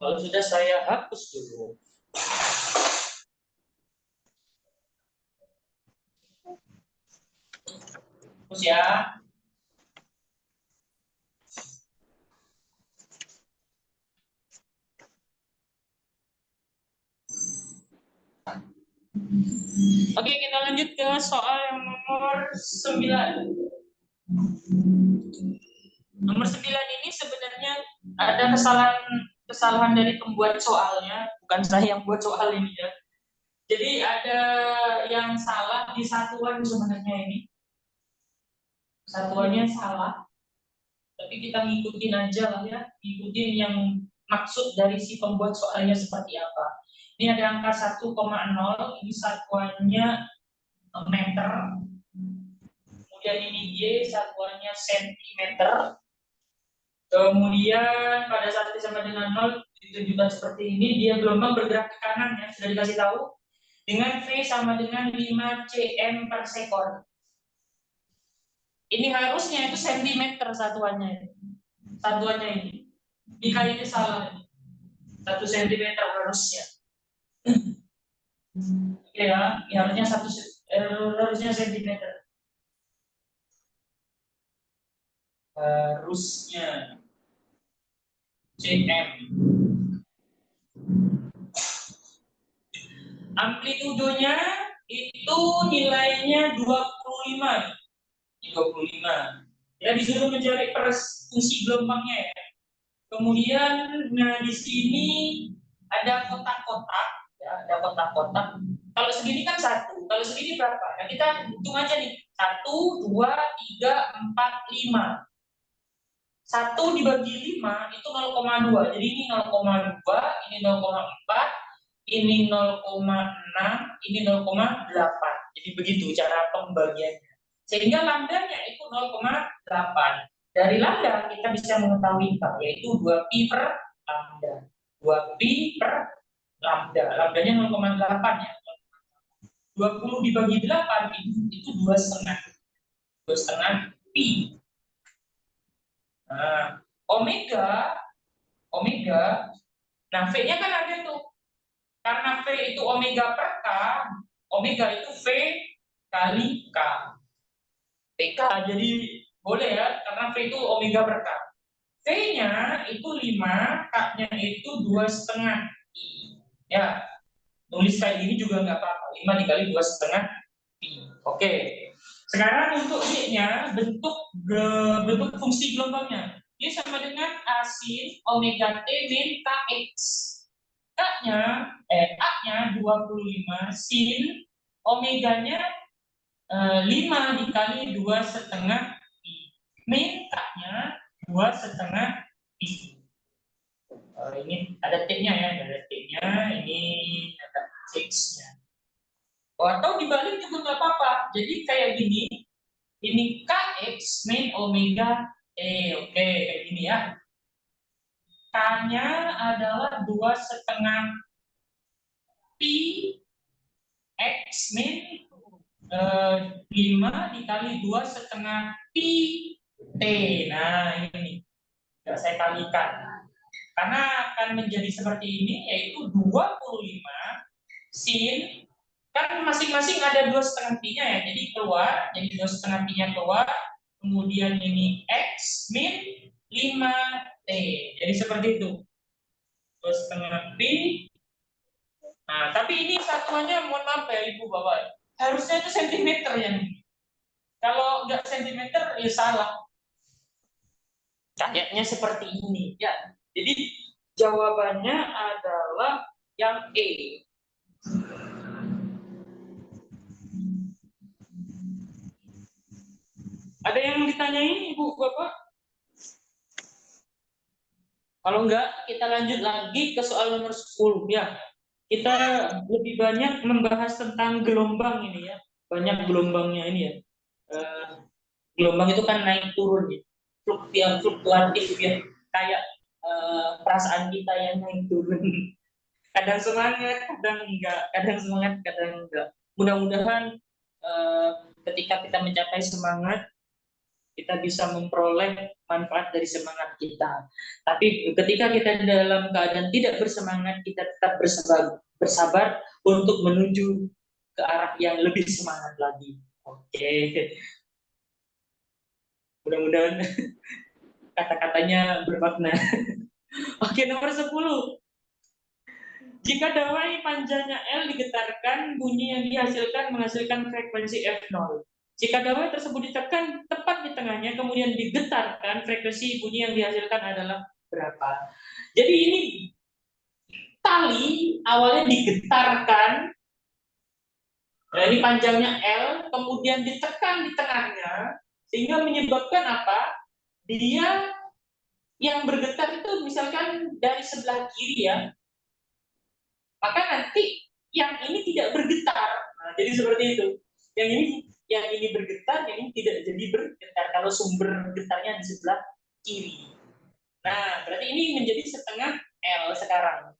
Kalau sudah saya hapus dulu. Hapus ya. Oke, kita lanjut ke soal yang nomor 9. Nomor 9 ini sebenarnya ada kesalahan dari pembuat soalnya, bukan saya yang buat soal ini ya. Jadi ada yang salah di satuan sebenarnya ini. Satuannya salah. Tapi kita ngikutin aja lah ya, ngikutin yang maksud dari si pembuat soalnya seperti apa. Ini ada angka 1,0, ini satuannya meter. Kemudian ini Y, satuannya sentimeter. Kemudian pada saat T sama dengan 0 ditunjukkan seperti ini, dia gelombang bergerak ke kanan ya, sudah dikasih tahu. Dengan V sama dengan 5 cm per sekon. Ini harusnya itu sentimeter satuannya. Satuannya ini. Jika ini salah, 1 sentimeter harusnya. Ya, harusnya harusnya sentimeter. Harusnya cm. Amplitudonya itu nilainya 25. 25. Ya, disuruh mencari fungsi gelombangnya ya. Kemudian nah di sini ada kotak-kotak, ya, ada kotak-kotak. Kalau segini kan 1, kalau segini berapa? Nah, kita hitung aja nih. 1, 2, 3, 4, 5. 1 dibagi 5 itu 0,2. Jadi ini 0,2, ini 0,4, ini 0,6, ini 0,8. Jadi begitu cara pembagiannya. Sehingga lambdanya itu 0,8. Dari lambda kita bisa mengetahui Pak, yaitu 2pi per lambda. 2pi per lambda. Lambdanya 0,8 ya. 20 dibagi 8 itu 2,5. 2,5 pi. Nah, omega, nah V-nya kan ada tuh. Karena V itu omega per K, omega itu V kali K. PK, jadi boleh ya, karena V itu omega per K. V-nya itu 5, K-nya itu 2,5 I. Ya, tulis kayak gini juga nggak apa-apa. 5 dikali 2,5 I. Oke. Sekarang untuk Y-nya, bentuk fungsi gelombangnya. Dia sama dengan A sin omega T min Kx. A-nya 25 sin omeganya 5 dikali 2,5 I. Min K-nya 2,5 I. Ini ada T-nya ya, ada T-nya, ini ada X-nya. Atau dibalik juga nggak apa-apa. Jadi kayak gini, ini Kx min omega T. Oke, kayak gini ya. K-nya adalah 2,5 pi X min 5 dikali 2,5 pi T. Nah, ini tidak saya kalikan. Karena akan menjadi seperti ini, yaitu 25 sin, kan masing-masing ada 2,5 pi-nya ya, jadi keluar, jadi 2,5 pi-nya keluar, kemudian ini X min 5T. Jadi seperti itu. 2,5 pi. Nah, tapi ini satuannya, mohon maaf ya Ibu Bapak, harusnya itu sentimeter ya. Kalau nggak sentimeter, ya salah. Kayaknya seperti ini ya. Jadi jawabannya adalah yang E. Ada yang ditanyain Ibu Bapak? Kalau enggak, kita lanjut lagi ke soal nomor 10 ya. Kita lebih banyak membahas tentang gelombang ini ya. Banyak gelombangnya ini ya. Gelombang itu kan naik turun ya. Fluktuatif ya. Kayak perasaan kita yang naik turun. Kadang semangat, kadang enggak. Kadang semangat, kadang enggak. Mudah-mudahan ketika kita mencapai semangat, kita bisa memperoleh manfaat dari semangat kita. Tapi ketika kita dalam keadaan tidak bersemangat, kita tetap bersabar untuk menuju ke arah yang lebih semangat lagi. Oke. Mudah-mudahan kata-katanya bermakna. Oke, nomor 10. Jika dawai panjangnya L digetarkan, bunyi yang dihasilkan menghasilkan frekuensi F0. Jika dawai tersebut ditekan tepat di tengahnya, kemudian digetarkan, frekuensi bunyi yang dihasilkan adalah berapa? Jadi ini tali awalnya digetarkan, nah ini panjangnya L, kemudian ditekan di tengahnya, sehingga menyebabkan apa? Dia yang bergetar itu misalkan dari sebelah kiri ya, maka nanti yang ini tidak bergetar. Nah, jadi seperti itu. Yang ini bergetar, yang ini tidak jadi bergetar kalau sumber getarnya di sebelah kiri. Nah, berarti ini menjadi setengah L sekarang.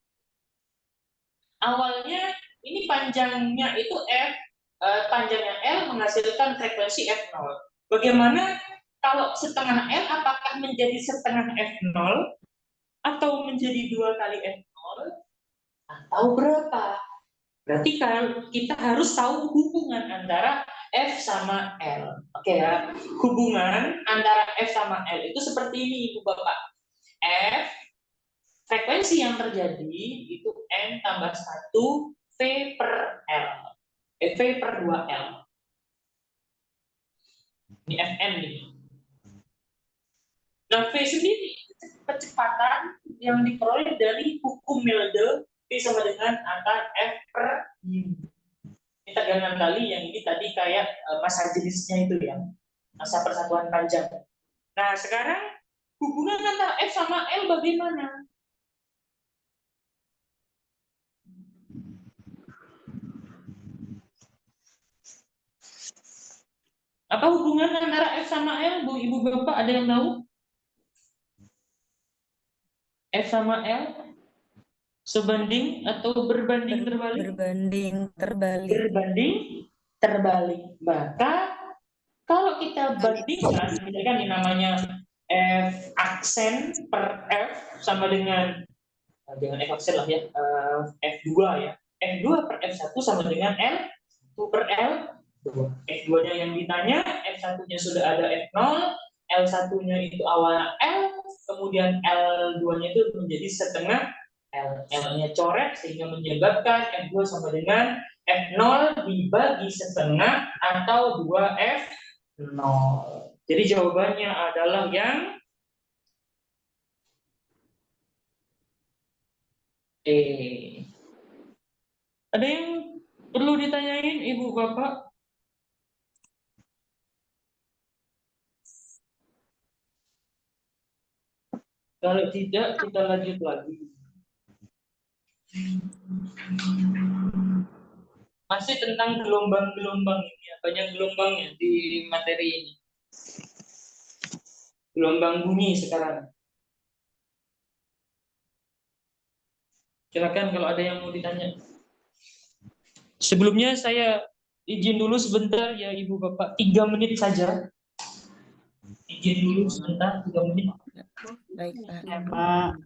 Awalnya ini panjangnya itu F, panjangnya L menghasilkan frekuensi F0. Bagaimana kalau setengah L, apakah menjadi setengah F0 atau menjadi 2 kali F0 atau berapa? Berarti kan kita harus tahu hubungan antara F sama L. Oke ya, hubungan antara F sama L itu seperti ini Ibu Bapak. F, frekuensi yang terjadi itu N tambah 1 V per L. V per 2L. Ini Fn nih. Nah, V sendiri kecepatan yang diperoleh dari hukum Milde V sama dengan angka F per U. Ini tegangan kali, yang ini tadi kayak massa jenisnya itu ya, massa persatuan panjang. Nah, sekarang hubungan antara F sama L bagaimana? Apa hubungan antara F sama L, Bu, Ibu, Bapak, ada yang tahu? F sama L sebanding atau berbanding terbalik? Berbanding terbalik. Berbanding terbalik. Maka kalau kita bandingkan, misalkan ini namanya F aksen per F sama dengan F aksen lah ya, F2 ya. F2 per F1 sama dengan L1 per L2. F2-nya yang ditanya, F1-nya sudah ada F0, L1-nya itu awalnya L, kemudian L2-nya itu menjadi setengah L. L-nya coret sehingga menyebabkan F2 sama dengan F0 dibagi setengah atau 2F0. Jadi jawabannya adalah yang E. Ada yang perlu ditanyain Ibu Bapak? Kalau tidak, kita lanjut lagi. Masih tentang gelombang-gelombang ini ya, banyak gelombangnya di materi ini. Gelombang bunyi sekarang. Silakan kalau ada yang mau ditanya. Sebelumnya saya izin dulu sebentar ya Ibu Bapak, 3 menit saja. Izin dulu sebentar, 3 menit. Baik, Pak. Ya, Pak.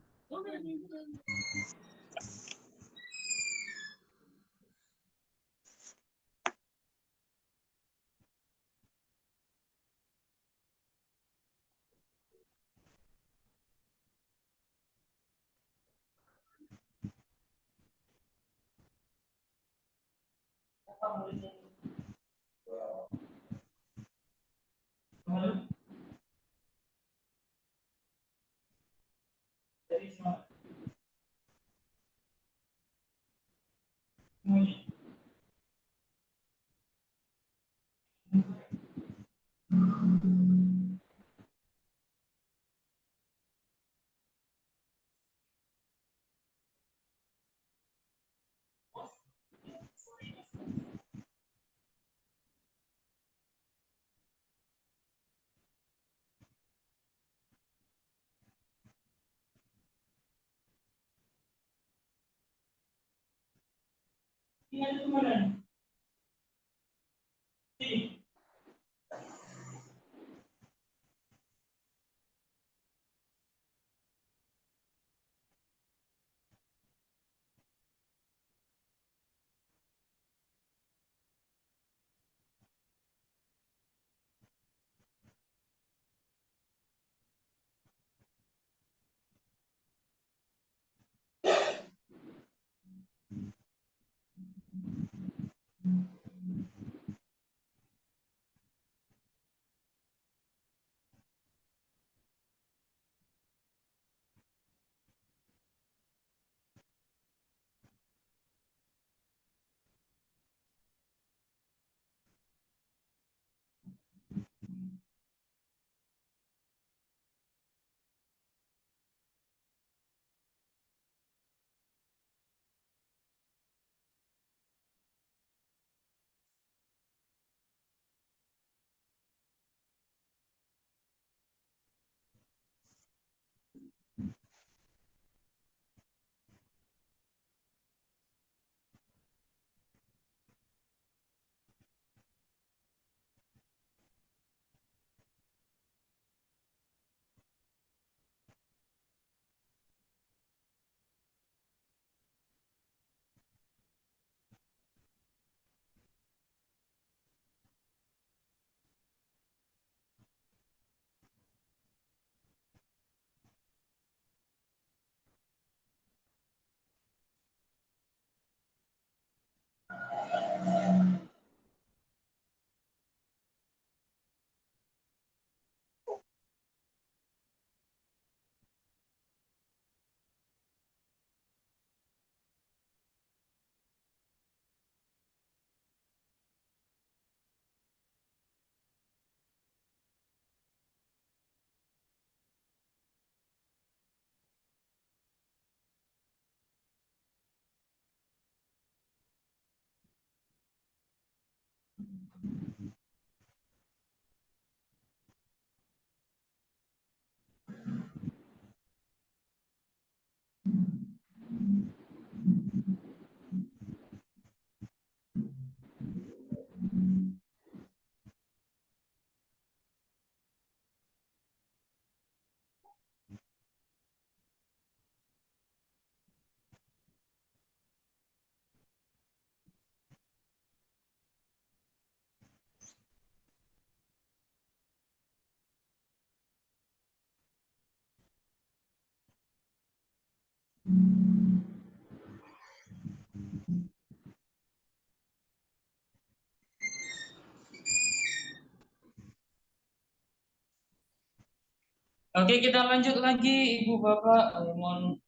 Oke, kita lanjut lagi, Ibu Bapak. Mohon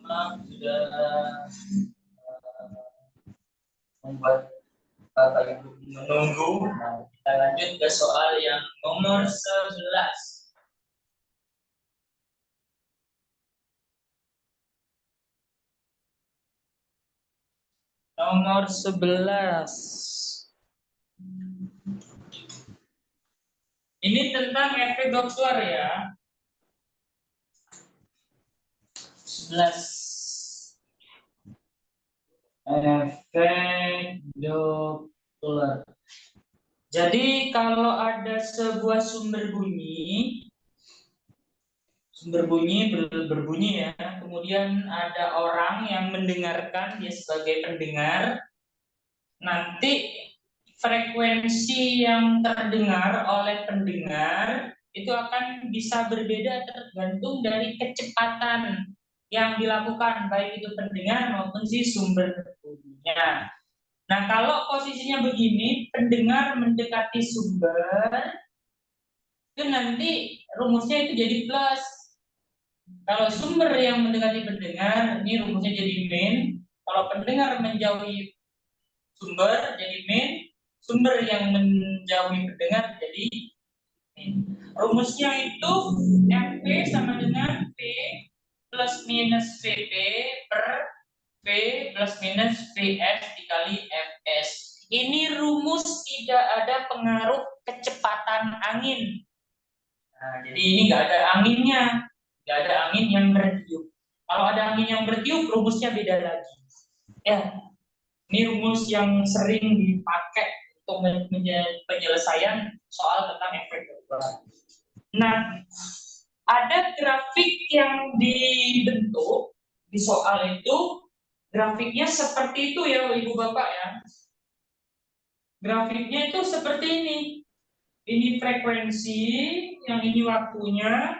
maaf sudah membuat Bapak Ibu menunggu. Nah, kita lanjut ke soal yang nomor 11. Nomor 11. Ini tentang efek Doppler ya. 11. Efek Doppler. Jadi kalau ada sebuah sumber bunyi berbunyi ya, kemudian ada orang yang mendengarkan, dia sebagai pendengar, nanti frekuensi yang terdengar oleh pendengar itu akan bisa berbeda tergantung dari kecepatan yang dilakukan, baik itu pendengar maupun si sumber bunyinya. Nah, kalau posisinya begini, pendengar mendekati sumber, itu nanti rumusnya itu jadi plus. Kalau sumber yang mendekati pendengar, ini rumusnya jadi min. Kalau pendengar menjauhi sumber, jadi min. Sumber yang menjauhi pendengar, jadi min. Rumusnya itu FP sama dengan P plus minus VP per V plus minus VF dikali Fs. Ini rumus tidak ada pengaruh kecepatan angin. Nah, jadi ini nggak ada anginnya, nggak ada angin yang bertiup. Kalau ada angin yang bertiup, rumusnya beda lagi. Ya, ini rumus yang sering dipakai untuk penyelesaian soal tentang efek Doppler. Nah, ada grafik yang dibentuk di soal itu. Grafiknya seperti itu ya, Ibu Bapak ya. Grafiknya itu seperti ini. Ini frekuensi, yang ini waktunya.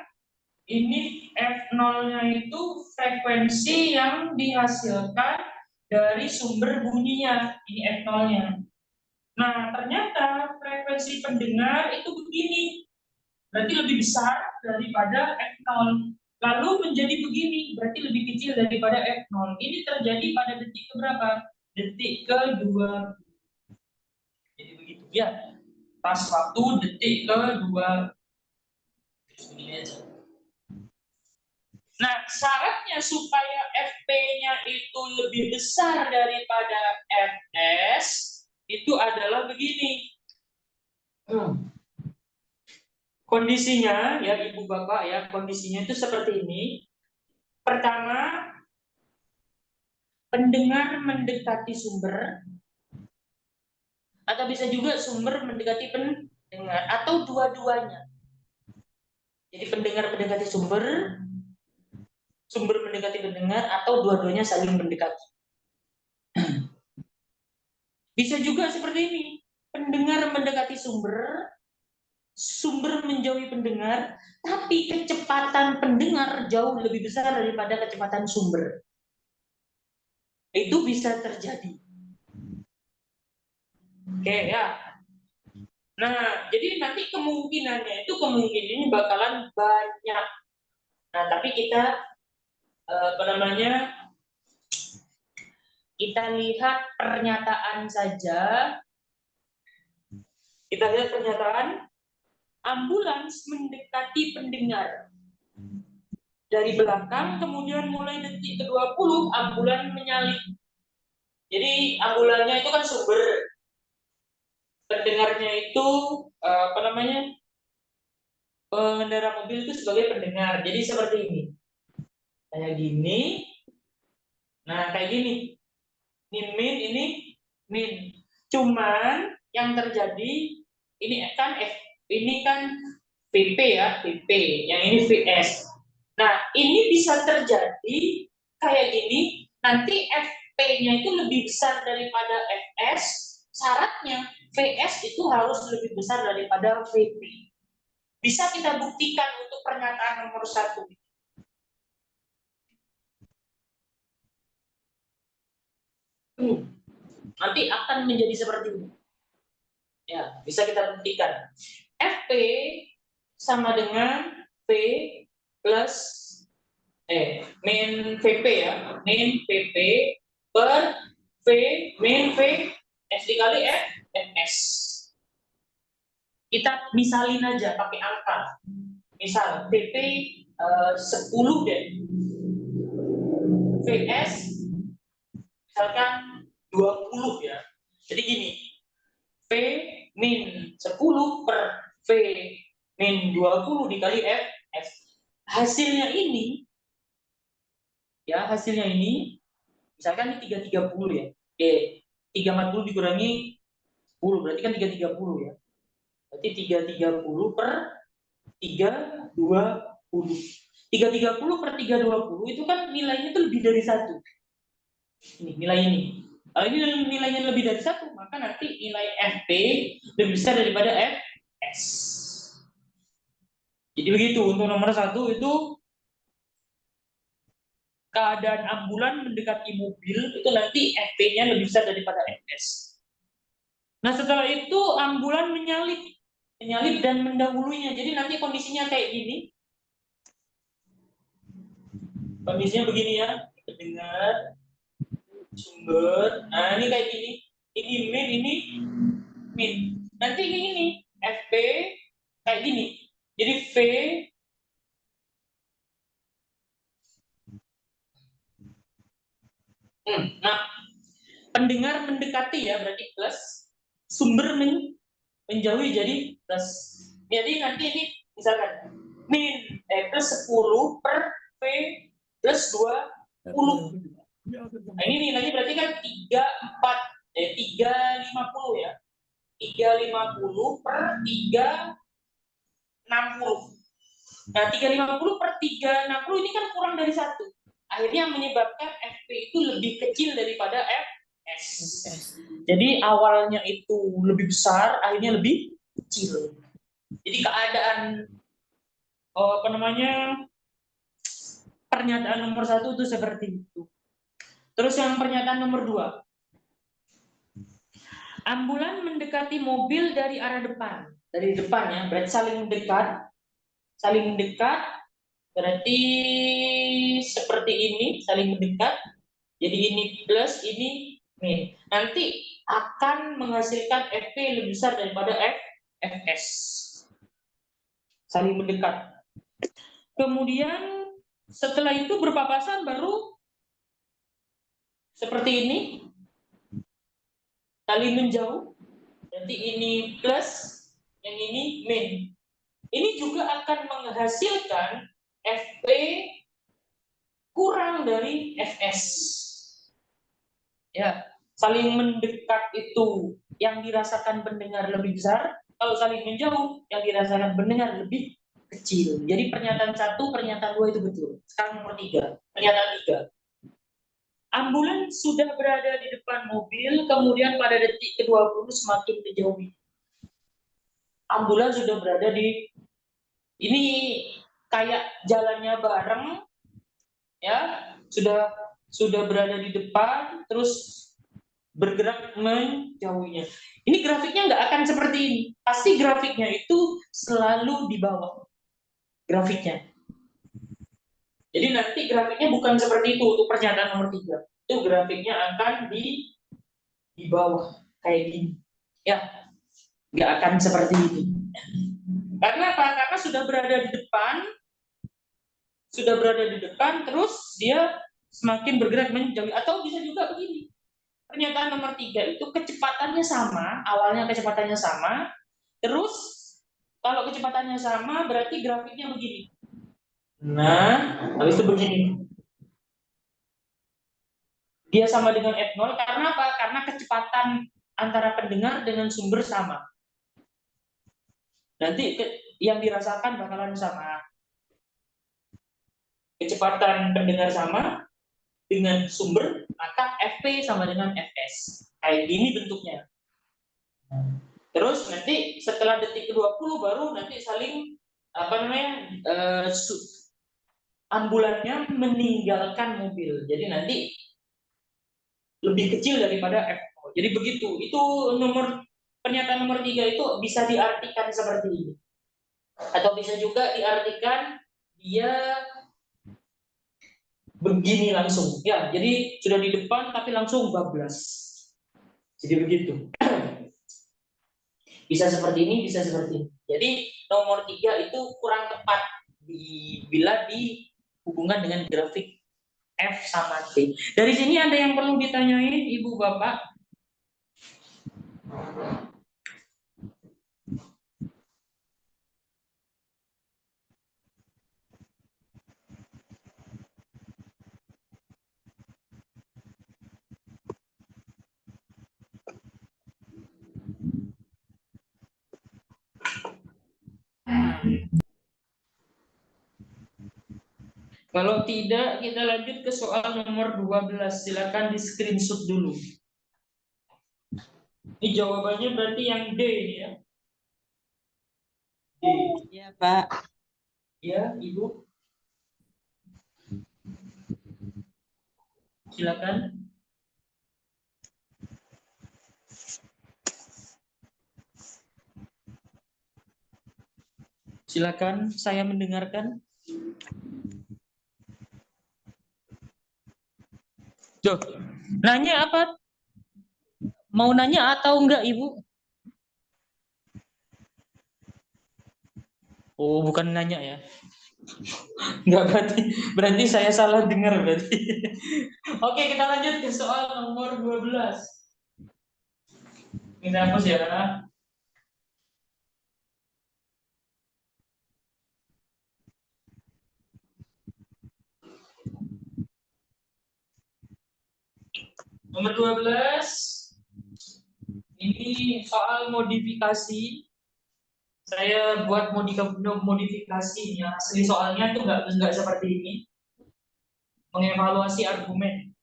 Ini F0-nya itu frekuensi yang dihasilkan dari sumber bunyinya. Ini F0-nya. Nah, ternyata frekuensi pendengar itu begini. Berarti lebih besar daripada F0. Lalu menjadi begini, berarti lebih kecil daripada F0. Ini terjadi pada detik keberapa? Detik ke-2. Jadi begitu ya. Pas waktu detik ke-2. Ini aja. Nah, syaratnya supaya FP-nya itu lebih besar daripada Fs, itu adalah begini. Kondisinya, ya Ibu Bapak ya, kondisinya itu seperti ini. Pertama, pendengar mendekati sumber, atau bisa juga sumber mendekati pendengar, atau dua-duanya. Jadi pendengar mendekati sumber, sumber mendekati pendengar, atau dua-duanya saling mendekati. Bisa juga seperti ini, pendengar mendekati sumber, sumber menjauhi pendengar, tapi kecepatan pendengar jauh lebih besar daripada kecepatan sumber. Itu bisa terjadi. Oke ya. Nah, jadi nanti kemungkinannya itu kemungkinannya bakalan banyak. Nah, tapi kita kita lihat pernyataan saja. Kita lihat pernyataan, ambulans mendekati pendengar dari belakang, kemudian mulai detik ke-20 ambulans menyalip. Jadi ambulannya itu kan sumber. pendengarnya itu apa namanya, pengendara mobil itu sebagai pendengar. Jadi seperti ini, kayak gini. Nah, kayak gini. Ini min. Cuman yang terjadi ini kan VP ya, VP. Yang ini VS. Nah, ini bisa terjadi kayak gini. Nanti FP-nya itu lebih besar daripada FS. Syaratnya VS itu harus lebih besar daripada VP. Bisa kita buktikan untuk pernyataan nomor 1. Nanti akan menjadi seperti ini. Ya, bisa kita buktikan. FP sama dengan V plus min VP ya, min VP per V min V S dikali FS. Kita misalin aja pakai angka. Misal VP 10 deh. VS misalkan 20 ya. Jadi gini, V min 10 per V min 20 dikali FS. Hasilnya ini, ya hasilnya ini, misalkan ini 330 ya. 340 dikurangi 10, berarti kan 330 ya. Berarti 330 per 320. 330 per 320 itu kan nilainya itu lebih dari 1. Ini nilai ini. Kalau ini nilainya lebih dari 1, maka nanti nilai FP lebih besar daripada FS. Jadi begitu, untuk nomor 1 itu keadaan ambulan mendekati mobil itu nanti FP-nya lebih besar daripada FS. Nah, setelah itu ambulan menyalip dan mendahulunya. Jadi nanti kondisinya kayak gini. Kondisinya begini ya, dengar sumber. Nah, ini kayak gini. Ini min. Nanti ini FP kayak gini. Jadi V nah, pendengar mendekati ya, berarti plus. Sumber menjauhi jadi plus. Jadi nanti ini misalkan min plus 10 per V plus 20. Nah, ini nilainya berarti kan 350 ya. 350 per 360. Nah, 350 per 360 ini kan kurang dari 1. Akhirnya menyebabkan FP itu lebih kecil daripada FS. Jadi awalnya itu lebih besar, akhirnya lebih kecil. Jadi keadaan apa namanya, pernyataan nomor 1 itu seperti itu. Terus yang pernyataan nomor 2. Ambulan mendekati mobil dari arah depan. Dari depannya, berarti saling mendekat. Saling mendekat, berarti seperti ini, saling mendekat. Jadi ini plus, ini min. Nanti akan menghasilkan FP lebih besar daripada FS. Saling mendekat. Kemudian setelah itu berpapasan baru seperti ini. Saling menjauh. Berarti ini plus, yang ini min. Ini juga akan menghasilkan FP kurang dari FS. Ya, saling mendekat itu yang dirasakan pendengar lebih besar, kalau saling menjauh yang dirasakan pendengar lebih kecil. Jadi pernyataan 1, pernyataan 2 itu betul. Sekarang nomor 3, pernyataan 3. Ambulan sudah berada di depan mobil, kemudian pada detik ke-20 semakin menjauhi. Ambulan sudah berada di, ini kayak jalannya bareng, ya, sudah berada di depan, terus bergerak menjauhinya. Ini grafiknya nggak akan seperti ini. Pasti grafiknya itu selalu di bawah. Grafiknya. Jadi nanti grafiknya bukan seperti itu untuk pernyataan nomor 3. Itu grafiknya akan di bawah kayak gini. Ya, nggak akan seperti ini. Karena apa? Karena sudah berada di depan, terus dia semakin bergerak menjauh. Atau bisa juga begini. pernyataan nomor 3 itu kecepatannya sama, awalnya kecepatannya sama, terus kalau kecepatannya sama berarti grafiknya begini. Nah, habis itu begini. Dia sama dengan F0 karena apa? Karena kecepatan antara pendengar dengan sumber sama. Nanti yang dirasakan bakalan sama. Kecepatan pendengar sama dengan sumber, maka FP sama dengan Fs. Kayak gini bentuknya. Terus nanti setelah detik ke-20 baru nanti saling ambulannya meninggalkan mobil. Jadi nanti lebih kecil daripada F0. Jadi begitu. Itu pernyataan nomor 3 itu bisa diartikan seperti ini. Atau bisa juga diartikan dia begini langsung. Ya, jadi sudah di depan tapi langsung bablas. Jadi begitu. Bisa seperti ini, bisa seperti ini. Jadi nomor 3 itu kurang tepat bila dihubungkan dengan grafik F sama T. Dari sini ada yang perlu ditanyain Ibu Bapak? Kalau tidak, kita lanjut ke soal nomor 12. Silakan di screenshot dulu. Ini jawabannya berarti yang D ini ya. D. Iya, Pak. Ya, Ibu. Silakan. Silakan, saya mendengarkan. Tuh, nanya apa? Mau nanya atau enggak, Ibu? Oh, bukan nanya ya. Enggak, berarti saya salah dengar berarti. Oke, kita lanjut ke soal nomor 12. Kita hapus ya. Nomor 12. Ini soal modifikasi. Saya buat modifikasi ya. Asli soalnya itu enggak seperti ini. Mengevaluasi argumen.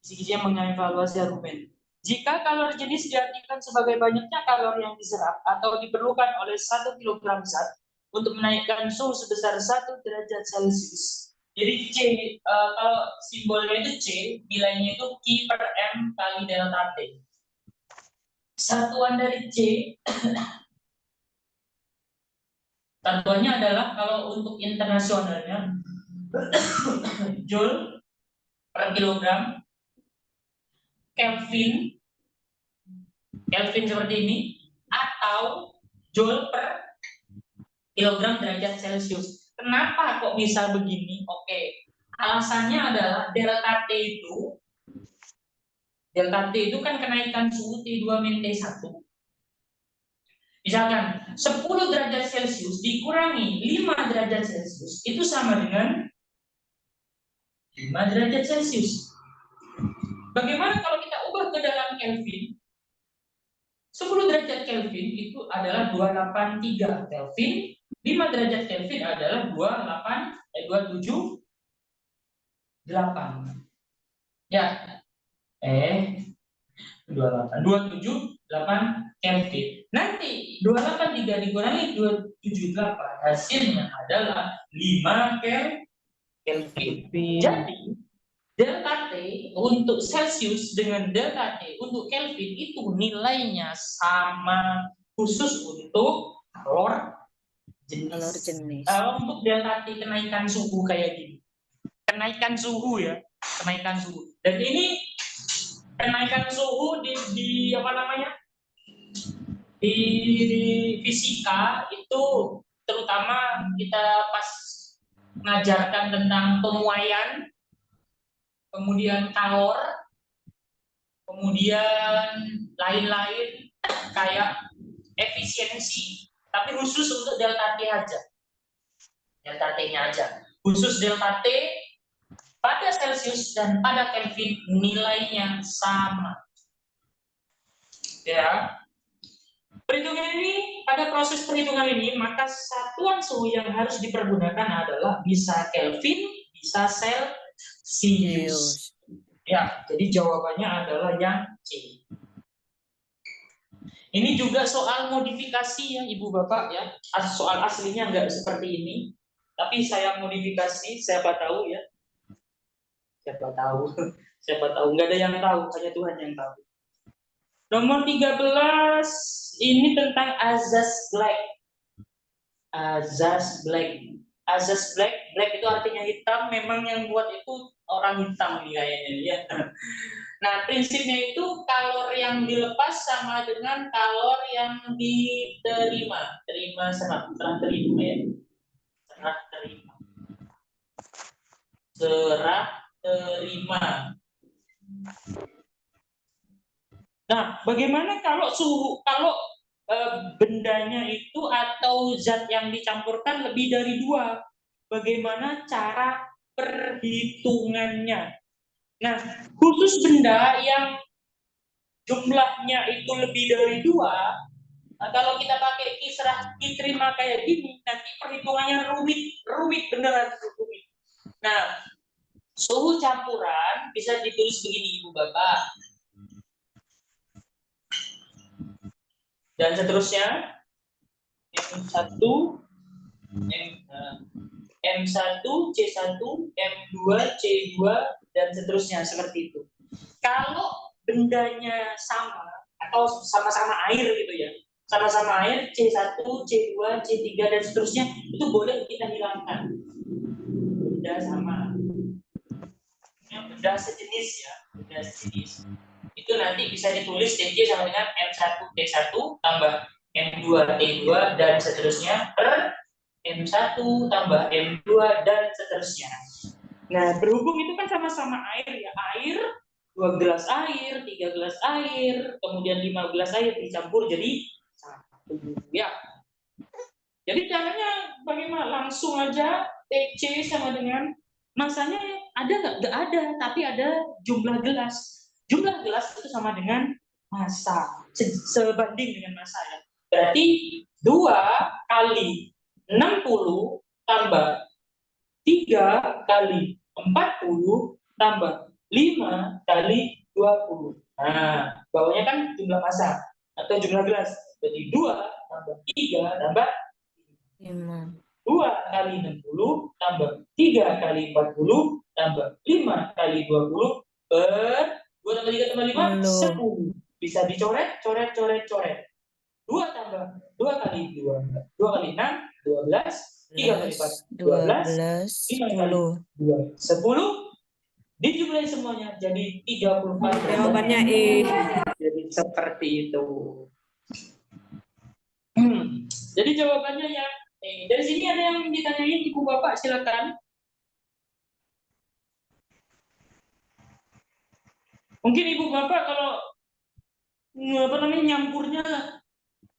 Isinya mengevaluasi argumen. Jika kalori jenis diartikan sebagai banyaknya kalori yang diserap atau diperlukan oleh 1 kg zat untuk menaikkan suhu sebesar 1 derajat Celcius. Jadi C, kalau simbolnya itu C, nilainya itu Q per M kali delta T. Satuan dari C, satuannya adalah kalau untuk internasionalnya, Joule per kilogram, Kelvin seperti ini, atau Joule per kilogram derajat Celcius. Kenapa kok bisa begini? Oke, alasannya adalah delta T itu kan kenaikan suhu T2-T1. Misalkan 10 derajat Celcius dikurangi 5 derajat Celcius itu sama dengan 5 derajat Celcius. Bagaimana kalau kita ubah ke dalam Kelvin? 10 derajat Kelvin itu adalah 283 Kelvin, 5 derajat Kelvin adalah 278. Ya. 278 Kelvin. Nanti 283 dikurangi 278 hasilnya adalah 5 Kelvin. Jadi delta T untuk Celcius dengan delta T untuk Kelvin itu nilainya sama khusus untuk kalor jenis. Kalau untuk delta T kenaikan suhu kayak gini. Kenaikan suhu ya, kenaikan suhu. Dan ini kenaikan suhu di apa namanya? Di fisika itu terutama kita pas mengajarkan tentang pemuaian, kemudian kalor, kemudian lain-lain kayak efisiensi, tapi khusus untuk delta T aja. Delta T-nya aja. Khusus delta T pada Celsius dan pada Kelvin nilainya sama. Ya. Perhitungan ini, pada proses perhitungan ini, maka satuan suhu yang harus dipergunakan adalah bisa Kelvin, bisa Celsius. Ya, jadi jawabannya adalah yang C. Ini juga soal modifikasi ya Ibu Bapak ya. Soal aslinya nggak seperti ini. Tapi saya modifikasi, siapa tahu ya. Siapa tahu. Siapa tahu. Nggak ada yang tahu, hanya Tuhan yang tahu. Nomor 13, ini tentang azaz black. Azaz black. Azaz black, black itu artinya hitam, memang yang buat itu orang hitam nih kayaknya ya. Nah, prinsipnya itu kalor yang dilepas sama dengan kalor yang diterima. Serah terima ya. Serah terima. Serah terima. Nah, bagaimana kalau bendanya itu atau zat yang dicampurkan lebih dari 2? Bagaimana cara perhitungannya? Nah, khusus benda yang jumlahnya itu lebih dari 2, nah, kalau kita pakai kisrah diterima kayak gini, nanti perhitungannya rumit beneran rumit. Nah, suhu campuran bisa ditulis begini Ibu Bapak. Dan seterusnya M1, M1, C1, M2, C2, dan seterusnya seperti itu. Kalau bendanya sama atau sama-sama air gitu ya, sama-sama air C1, C2, C3, dan seterusnya, itu boleh kita hilangkan. Benda sama. Benda sejenis ya, benda sejenis. Itu nanti bisa ditulis DJ sama dengan M1T1 tambah M2T2 dan seterusnya per M1 tambah M2 dan seterusnya. Nah, berhubung itu kan sama-sama air ya, air 2 gelas air, 3 gelas air, kemudian 5 gelas air dicampur jadi 1 ya. Jadi caranya bagaimana? Langsung aja TC sama dengan masanya ada nggak? Nggak ada, tapi ada jumlah gelas. Jumlah gelas itu sama dengan massa, sebanding dengan massa ya. Berarti 2 kali 60 tambah 3 kali 40 tambah 5 kali 20. Nah, bawahnya kan jumlah massa atau jumlah gelas. Jadi 2 tambah 3 tambah 2 kali 60 tambah 3 kali 40 tambah 5 kali 20 per 2 tambah 3 tambah 5 10. Bisa dicoret, coret. 2 tambah 2 kali 2, 2 kali 6, 12, 3 kali 4, 12, 5 kali 2, 10. Dijumlahi semuanya jadi 34. Jawabannya E. Jadi seperti itu. Jadi jawabannya ya. Dari sini ada yang ditanyain Ibu Bapak, silakan. Mungkin Ibu Bapak kalau nyampurnya,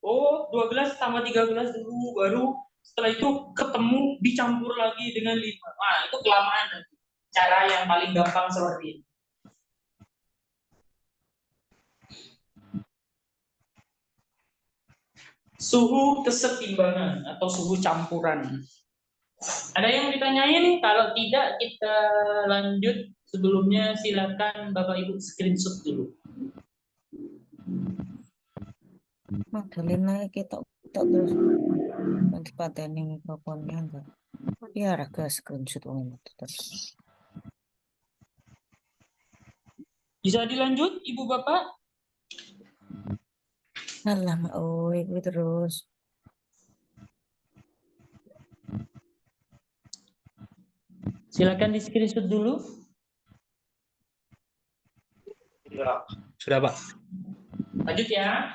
2 gelas tambah 3 gelas dulu, baru setelah itu ketemu dicampur lagi dengan 5. Nah, itu kelamaan nanti. Cara yang paling gampang seperti ini. Suhu kesetimbangan atau suhu campuran. Ada yang ditanyain? Kalau tidak, kita lanjut. Sebelumnya silakan Bapak Ibu screenshot dulu. Magdalena kita terus mantepateni mikrofonnya enggak. Ya raga screenshot terus. Bisa dilanjut Ibu Bapak? Alah, itu terus. Silakan di screenshot dulu. Sudah Pak. Lanjut ya.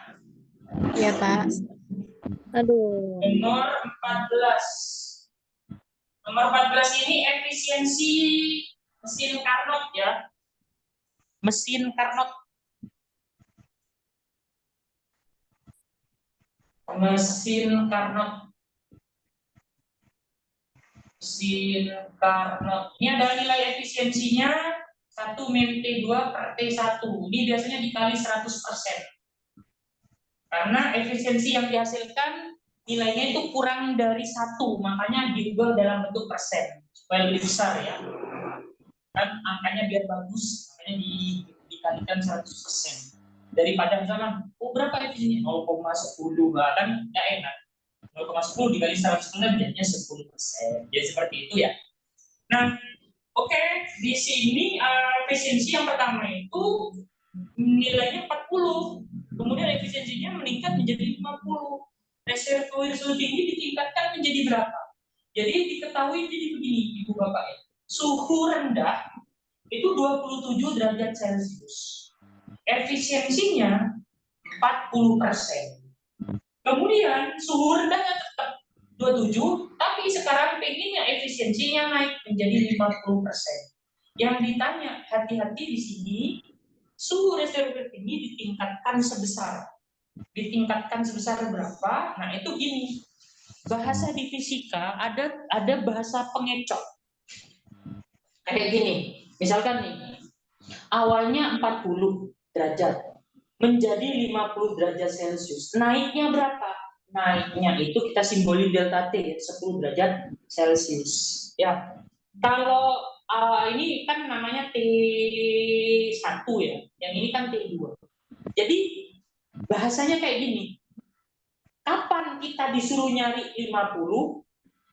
Iya, Pak. Aduh. Nomor 14. Nomor 14 ini efisiensi mesin Carnot ya. Mesin Carnot. Mesin Carnot. Mesin Carnot. Ini adalah nilai efisiensinya 1 min T2 per T1. Ini biasanya dikali 100%. Karena efisiensi yang dihasilkan nilainya itu kurang dari 1, makanya diubah dalam bentuk persen supaya lebih besar ya. Kan angkanya biar bagus, makanya dikalikan 100%. Daripada misalkan, berapa efisiensinya? 0,10, kan nggak enak. 0,10 dikali 100% jadinya 10%. Jadi seperti itu ya. Nah, oke, di sini efisiensi yang pertama itu nilainya 40. Kemudian efisiensinya meningkat menjadi 50. Reservoir suhu tinggi ditingkatkan menjadi berapa? Jadi diketahui jadi begini, Ibu Bapak ya. Suhu rendah itu 27 derajat Celcius. Efisiensinya 40%. Kemudian suhu rendahnya tetap 27, tapi sekarang pengennya efisiensinya naik menjadi 50%. Yang ditanya, hati-hati di sini, suhu reservoir tinggi ditingkatkan sebesar berapa? Nah, itu gini. Bahasa di fisika ada bahasa pengecoh. Kayak gini. Misalkan nih, awalnya 40 derajat menjadi 50 derajat Celcius. Naiknya berapa? Naiknya itu kita simbolin delta T, 10 derajat Celcius. Ya. Kalau ini kan namanya T1 ya. Yang ini kan T2. Jadi bahasanya kayak gini. Kapan kita disuruh nyari 50,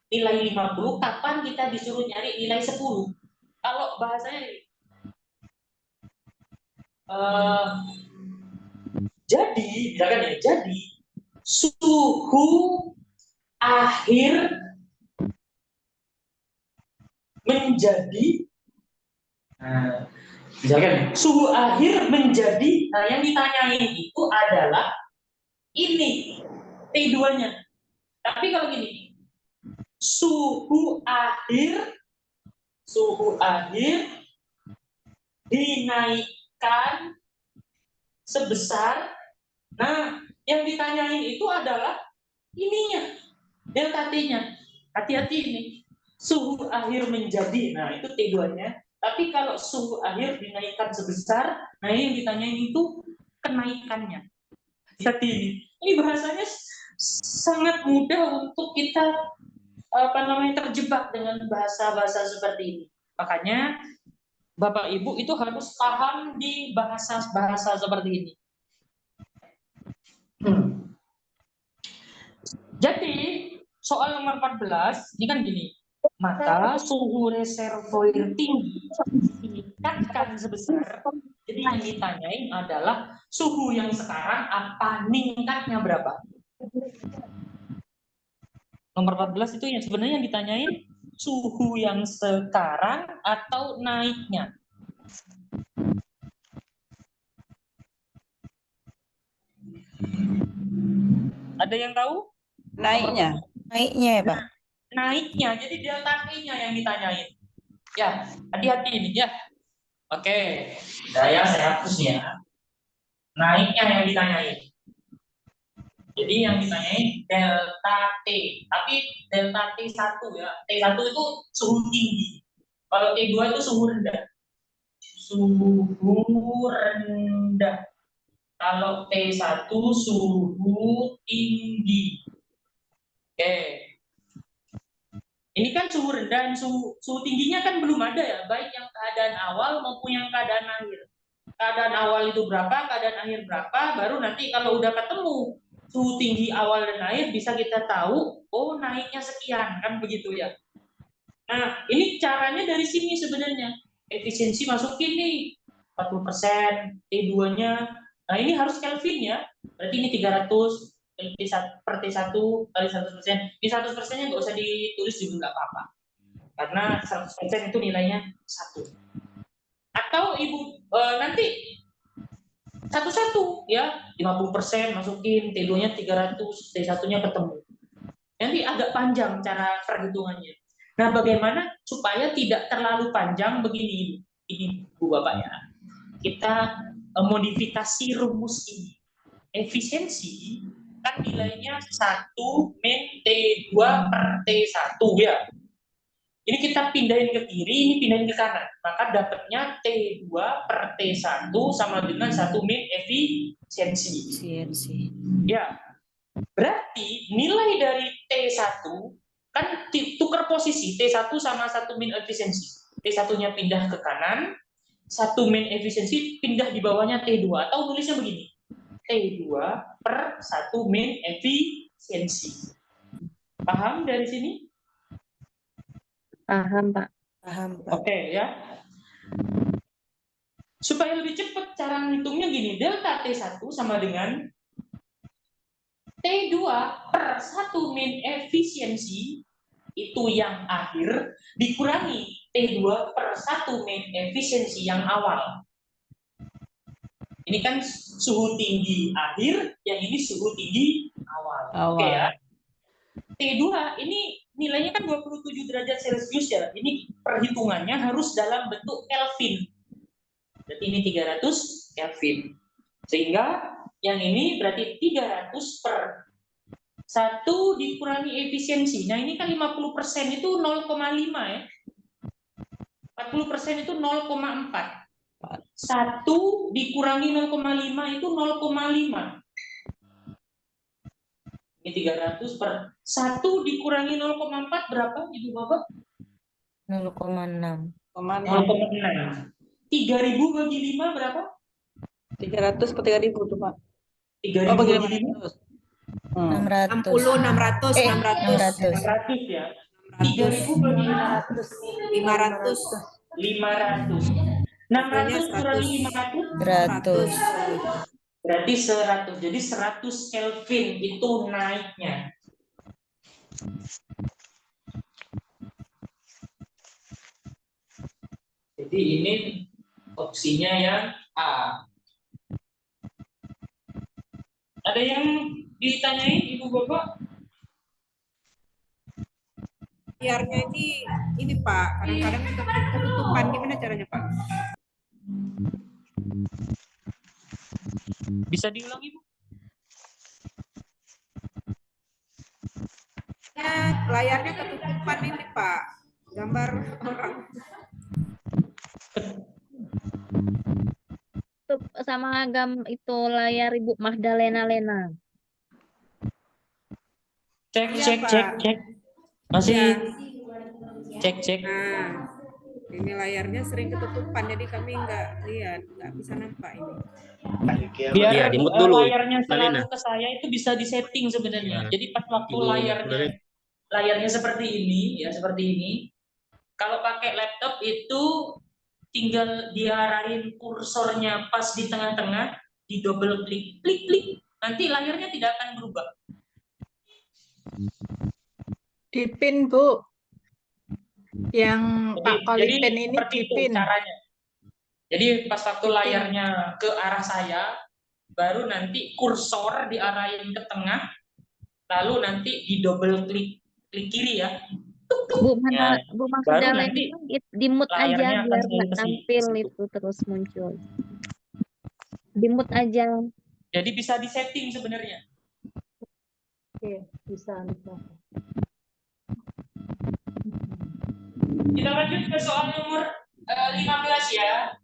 nilai 50, kapan kita disuruh nyari nilai 10? Kalau bahasanya jadi, misalkan ya, jadi suhu akhir menjadi misalkan suhu akhir menjadi, nah yang ditanyain itu adalah ini T2-nya. Tapi kalau gini, suhu akhir dinaikkan sebesar, nah yang ditanyain itu adalah ininya, delta T-nya. Hati-hati ini. Suhu akhir menjadi, nah itu T2-nya. Tapi kalau suhu akhir dinaikkan sebesar, nah yang ditanyain itu kenaikannya. Hati-hati ini. Ini bahasanya sangat mudah untuk kita terjebak dengan bahasa-bahasa seperti ini. Makanya Bapak Ibu itu harus paham di bahasa-bahasa seperti ini. Jadi soal nomor 14 ini kan gini, maka suhu reservoir tinggi ditingkatkan sebesar. Jadi yang ditanyain adalah suhu yang sekarang apa meningkatnya berapa? Nomor 14 itu yang sebenarnya yang ditanyain suhu yang sekarang atau naiknya. Ada yang tahu? Naiknya. Naiknya ya, Pak. Naiknya, jadi delta T-nya yang ditanyain. Ya, hati-hati ini ya. Oke, saya hapus ya. Naiknya yang ditanyain. Jadi yang ditanyain delta T, tapi delta T1 ya. T1 itu suhu tinggi. Kalau T2 itu suhu rendah. Suhu rendah. Kalau T1 suhu tinggi. Oke. Ini kan suhu rendah, suhu tingginya kan belum ada ya, baik yang keadaan awal maupun yang keadaan akhir. Keadaan awal itu berapa, keadaan akhir berapa, baru nanti kalau udah ketemu suhu tinggi awal dan akhir bisa kita tahu, oh naiknya sekian, kan begitu ya. Nah, ini caranya dari sini sebenarnya. Efisiensi masukin nih, 40%, T2-nya. Nah, ini harus Kelvin ya. Berarti ini 300 per T1 kali 100%. Ini 100%-nya nggak usah ditulis juga nggak apa-apa. Karena 100% itu nilainya 1. Atau Ibu nanti satu-satu ya, 50% masukin, T2-nya 300, T1-nya ketemu. Nanti agak panjang cara perhitungannya. Nah, bagaimana supaya tidak terlalu panjang begini, ini Bu Bapak ya. Kita modifikasi rumus ini. Efisiensi kan nilainya 1 min T2 per T1 ya. Ini kita pindahin ke kiri, ini pindahin ke kanan. Maka dapatnya T2 per T1 sama dengan 1 min efisiensi. Efisiensi. Ya, berarti nilai dari T1 kan tukar posisi, T1 sama 1 min efisiensi. T1-nya pindah ke kanan, 1 min efisiensi pindah di bawahnya T2. Atau tulisnya begini, T2 per 1 min efisiensi. Paham dari sini? Paham, Pak. Paham, Pak. Oke ya. Supaya lebih cepat cara ngitungnya gini, delta T1 sama dengan T2 per 1 min efisiensi itu yang akhir dikurangi T2 per 1 min efisiensi yang awal. Ini kan suhu tinggi akhir, yang ini suhu tinggi awal. Oke ya. T2 ini nilainya kan 27 derajat Celcius ya. Ini perhitungannya harus dalam bentuk Kelvin. Berarti ini 300 Kelvin. Sehingga yang ini berarti 300 per 1 dikurangi efisiensi. Nah ini kan 50% itu 0,5 ya. 40% itu 0,4. 1 dikurangi 0,5 itu 0,5. Ini 300 per 1 dikurangi 0,4 berapa Ibu Bapak? 0,6. 0,6. 3.000 bagi 5 berapa? 300 ke 3.000 tuh, Pak. 3.000 Oh, bagi bagi 5? 600. 60, 600, 600. 600 ya. 3.000 bagi 500. 500. 600 kurangi 500 100. berarti 100. Jadi 100 Kelvin itu naiknya. Jadi ini opsinya yang A. Ada yang ditanyain Ibu Bapak? Layarnya ini Pak, kadang-kadang ketutupan, gimana caranya Pak? Bisa diulangi Bu? Ya, layarnya ketutupan ini Pak, gambar orang. Sama itu layar Ibu Magdalena Lena. Cek, Iya, cek, Pak. cek, cek. Masih Ya. cek, cek. Nah, ini layarnya sering ketutupan, jadi kami nggak bisa nampak ini. Biar Iya, di-mute dulu, layarnya selalu Malena. ke saya itu bisa disetting sebenarnya. Iya. Jadi pas waktu Ibu layarnya seperti ini ya, seperti ini. Kalau pakai laptop itu tinggal diarahin kursornya pas di tengah-tengah, di double klik, klik, klik. Nanti layarnya tidak akan berubah. Dipin, Bu. Yang Pak Kolipin ini seperti itu dipin. caranya. Jadi pas waktu layarnya ke arah saya, baru nanti kursor diarahin ke tengah, lalu nanti di double klik kiri ya. Bu Ya, baru Magdalena nanti di mute aja layarnya akan biar selalu nggak ke sini. tampil itu terus muncul. Di mute aja. Jadi bisa disetting sebenarnya. Oke, bisa. Kita lanjut ke soal nomor 15 ya.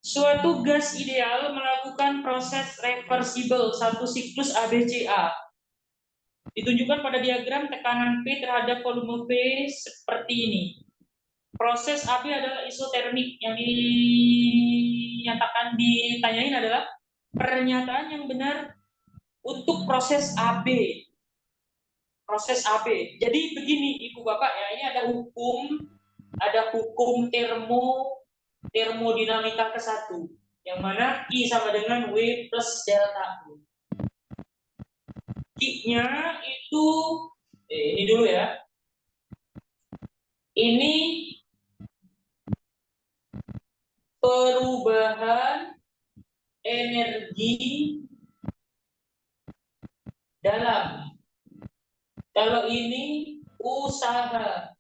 Suatu gas ideal melakukan proses reversibel satu siklus ABCA. Ditunjukkan pada diagram tekanan P terhadap volume P seperti ini. Proses AB adalah isotermik. Yang dinyatakan ditanyain adalah pernyataan yang benar untuk proses AB. Proses AB. Jadi begini Ibu Bapak ya, ini ada hukum termodinamika ke-1, yang mana I sama dengan W plus delta U. I-nya itu ini dulu ya. Ini perubahan energi dalam. Kalau ini usaha.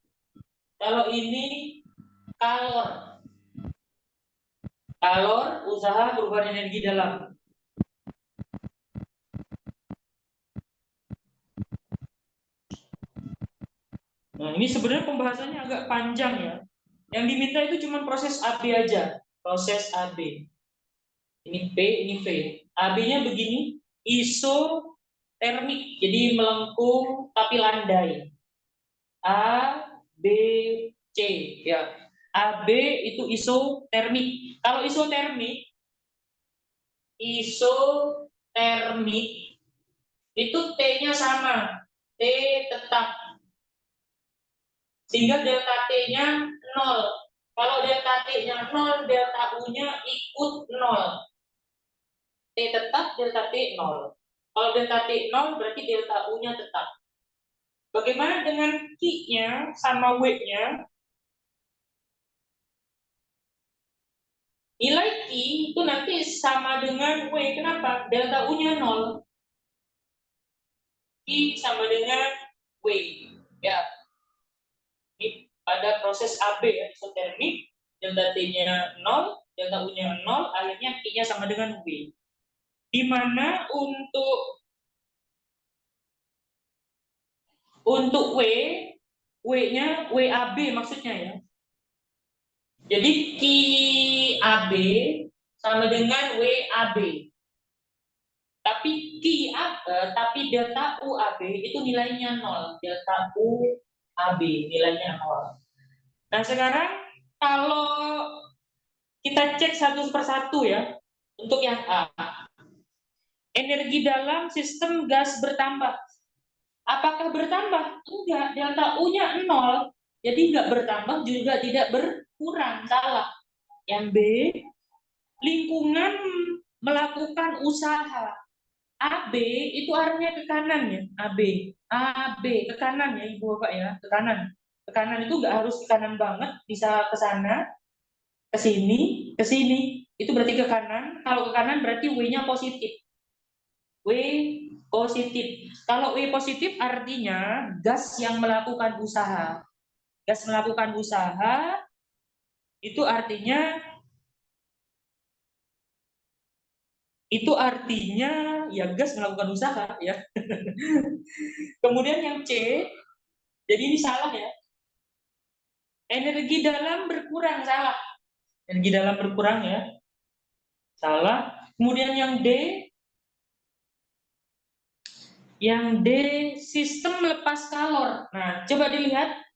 Kalau ini kalor. Kalor, usaha, perubahan energi dalam. ini sebenarnya pembahasannya agak panjang ya. Yang diminta itu cuma proses AB aja, proses AB. Ini P, ini V. AB-nya begini, isotermik, jadi melengkung tapi landai. A, B, C, ya. AB itu isotermik. Kalau isotermik itu T-nya sama, T tetap. Sehingga delta T-nya 0. Kalau delta T-nya 0, delta U-nya ikut 0. T tetap, delta T 0. Kalau delta T 0, berarti delta U-nya tetap. Bagaimana dengan Q-nya sama W-nya? Nilai Q itu nanti sama dengan W. Kenapa? Delta U-nya 0. Q sama dengan W. Ya. Ini pada proses AB ya, isotermik, delta T-nya 0, delta U-nya 0, akhirnya Q-nya sama dengan W. Di mana untuk W-nya WAB maksudnya ya. Jadi QAB sama dengan WAB. Tapi delta UAB itu nilainya 0. Delta UAB nilainya 0. Nah, sekarang kalau kita cek satu persatu ya. Untuk yang A. Energi dalam sistem gas bertambah. Apakah bertambah? Enggak, delta U-nya 0. Jadi enggak bertambah juga tidak berkurang. Salah. Yang B, lingkungan melakukan usaha. AB itu arahnya ke kanan ya. AB ke kanan ya Ibu Bapak ya, ke kanan. Ke kanan itu enggak harus ke kanan banget, bisa ke sana, ke sini. Itu berarti ke kanan. Kalau ke kanan berarti W-nya positif. W positif. Kalau W positif artinya gas yang melakukan usaha. Gas melakukan usaha itu artinya ya gas melakukan usaha ya. Kemudian yang C, jadi ini salah ya. Energi dalam berkurang, salah. Energi dalam berkurang ya. Salah. Kemudian yang D sistem lepas kalor. Nah, coba dilihat.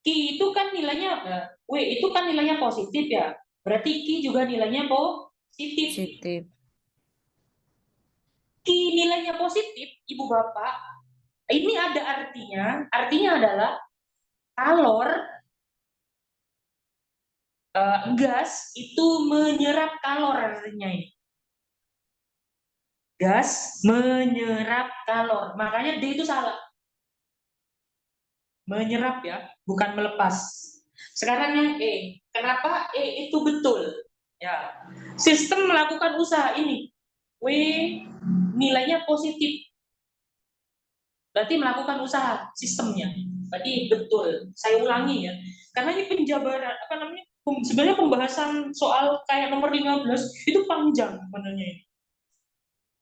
Q itu kan nilainya W itu kan nilainya positif ya. Berarti Q juga nilainya positif. Positif. Q nilainya positif, Ibu Bapak. Ini ada artinya adalah kalor gas itu menyerap kalor artinya ini. Gas menyerap kalor. Makanya D itu salah. Menyerap ya, bukan melepas. Sekarang yang E. Kenapa E itu betul? Ya. Sistem melakukan usaha ini. W nilainya positif. Berarti melakukan usaha sistemnya. Berarti betul. Saya ulangi ya. Karena ini penjabaran sebenarnya pembahasan soal kayak nomor 15 itu panjang sebenarnya ini.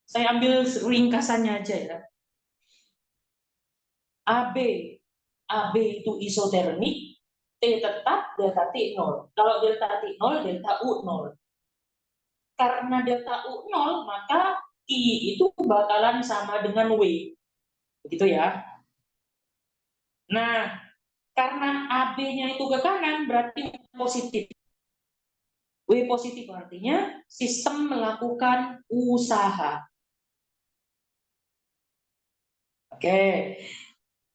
Saya ambil ringkasannya aja ya. AB itu isotermik, T tetap, delta T 0. Kalau delta T 0, delta U 0. Karena delta U 0, maka I itu bakalan sama dengan W. Begitu ya. Nah, karena AB-nya itu ke kanan, berarti positif. W positif artinya sistem melakukan usaha. Oke.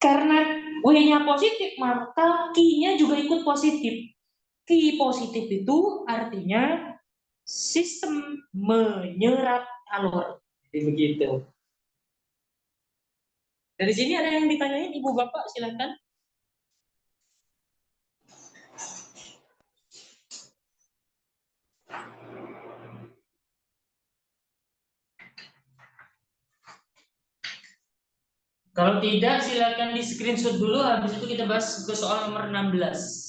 Karena W-nya positif, maka Q-nya juga ikut positif. Q positif itu artinya sistem menyerap kalor. Jadi begitu. Dari sini ada yang ditanyain Ibu Bapak, silakan. Kalau tidak, silakan di screenshot dulu, habis itu kita bahas ke soal nomor 16.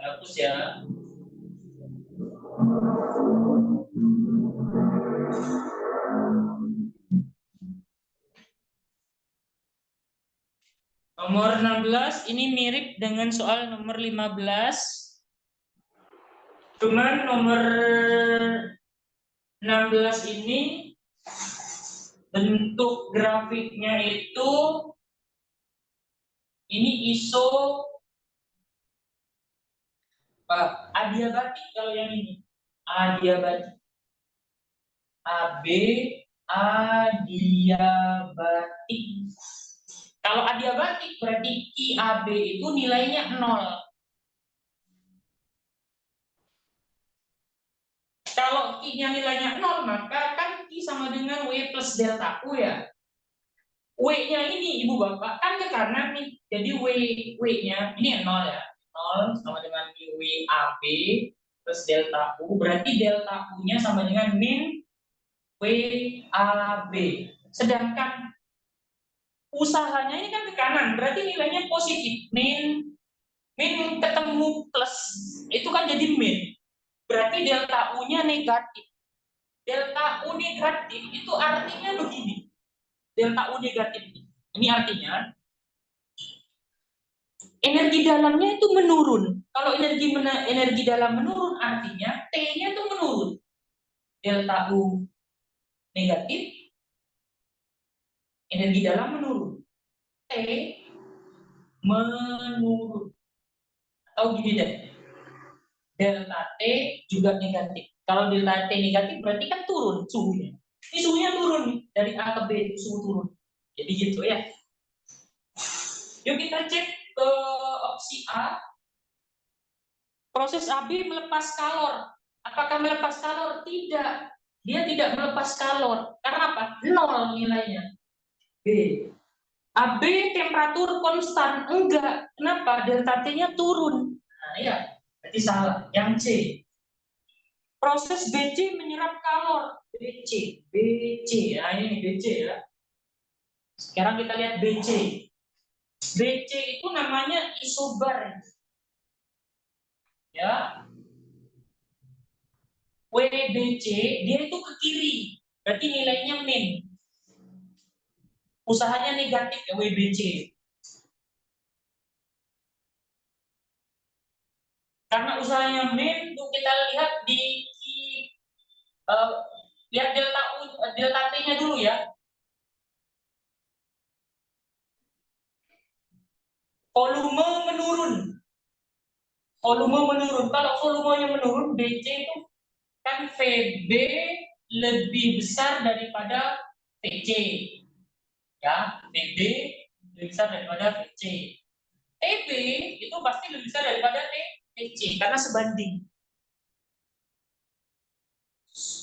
Hapus ya. Nomor 16 ini mirip dengan soal nomor 15. Cuman nomor 16 ini bentuk grafiknya itu ini ISO adiabatik kalau yang ini. Adiabatik. AB adiabatik. Kalau adiabatik berarti IAB itu nilainya 0. Kalau I-nya nilainya 0, maka kan I sama dengan W plus delta U ya. W-nya ini Ibu Bapak kan ke kanan nih. Jadi W-nya ini 0 ya. 0 sama dengan WAB plus delta U. Berarti delta U-nya sama dengan min WAB. Sedangkan usahanya ini kan ke kanan, berarti nilainya positif. Min ketemu plus, itu kan jadi min. Berarti delta U-nya negatif. Delta U negatif itu artinya begini. Delta U negatif ini artinya energi dalamnya itu menurun. Kalau energi dalam menurun artinya T-nya itu menurun. Delta U negatif, energi dalam menurun. T menurun. Atau gini deh. Delta T juga negatif. Kalau delta T negatif berarti kan turun suhunya. Ini suhunya turun nih, dari A ke B suhu turun. Jadi gitu ya. Yuk kita cek ke opsi A. Proses AB melepas kalor. Apakah melepas kalor? Tidak. Dia tidak melepas kalor. Karena apa? 0 nilainya. B. AB temperatur konstan. Enggak. Kenapa? Delta T-nya turun. Nah ya, berarti salah. Yang C. Proses BC menyerap kalor. BC. Nah ini BC ya. Sekarang kita lihat BC. BC itu namanya isobar. Ya. WBC dia itu ke kiri. Berarti nilainya min. Usahanya negatif ya WBC. Karena usahanya min, kita lihat lihat delta T-nya dulu ya. Volume menurun. Volume menurun. Kalau volumenya menurun, BC itu kan VB lebih besar daripada VC. Ya, VB lebih besar daripada VC. TB itu pasti lebih besar daripada TC karena sebanding.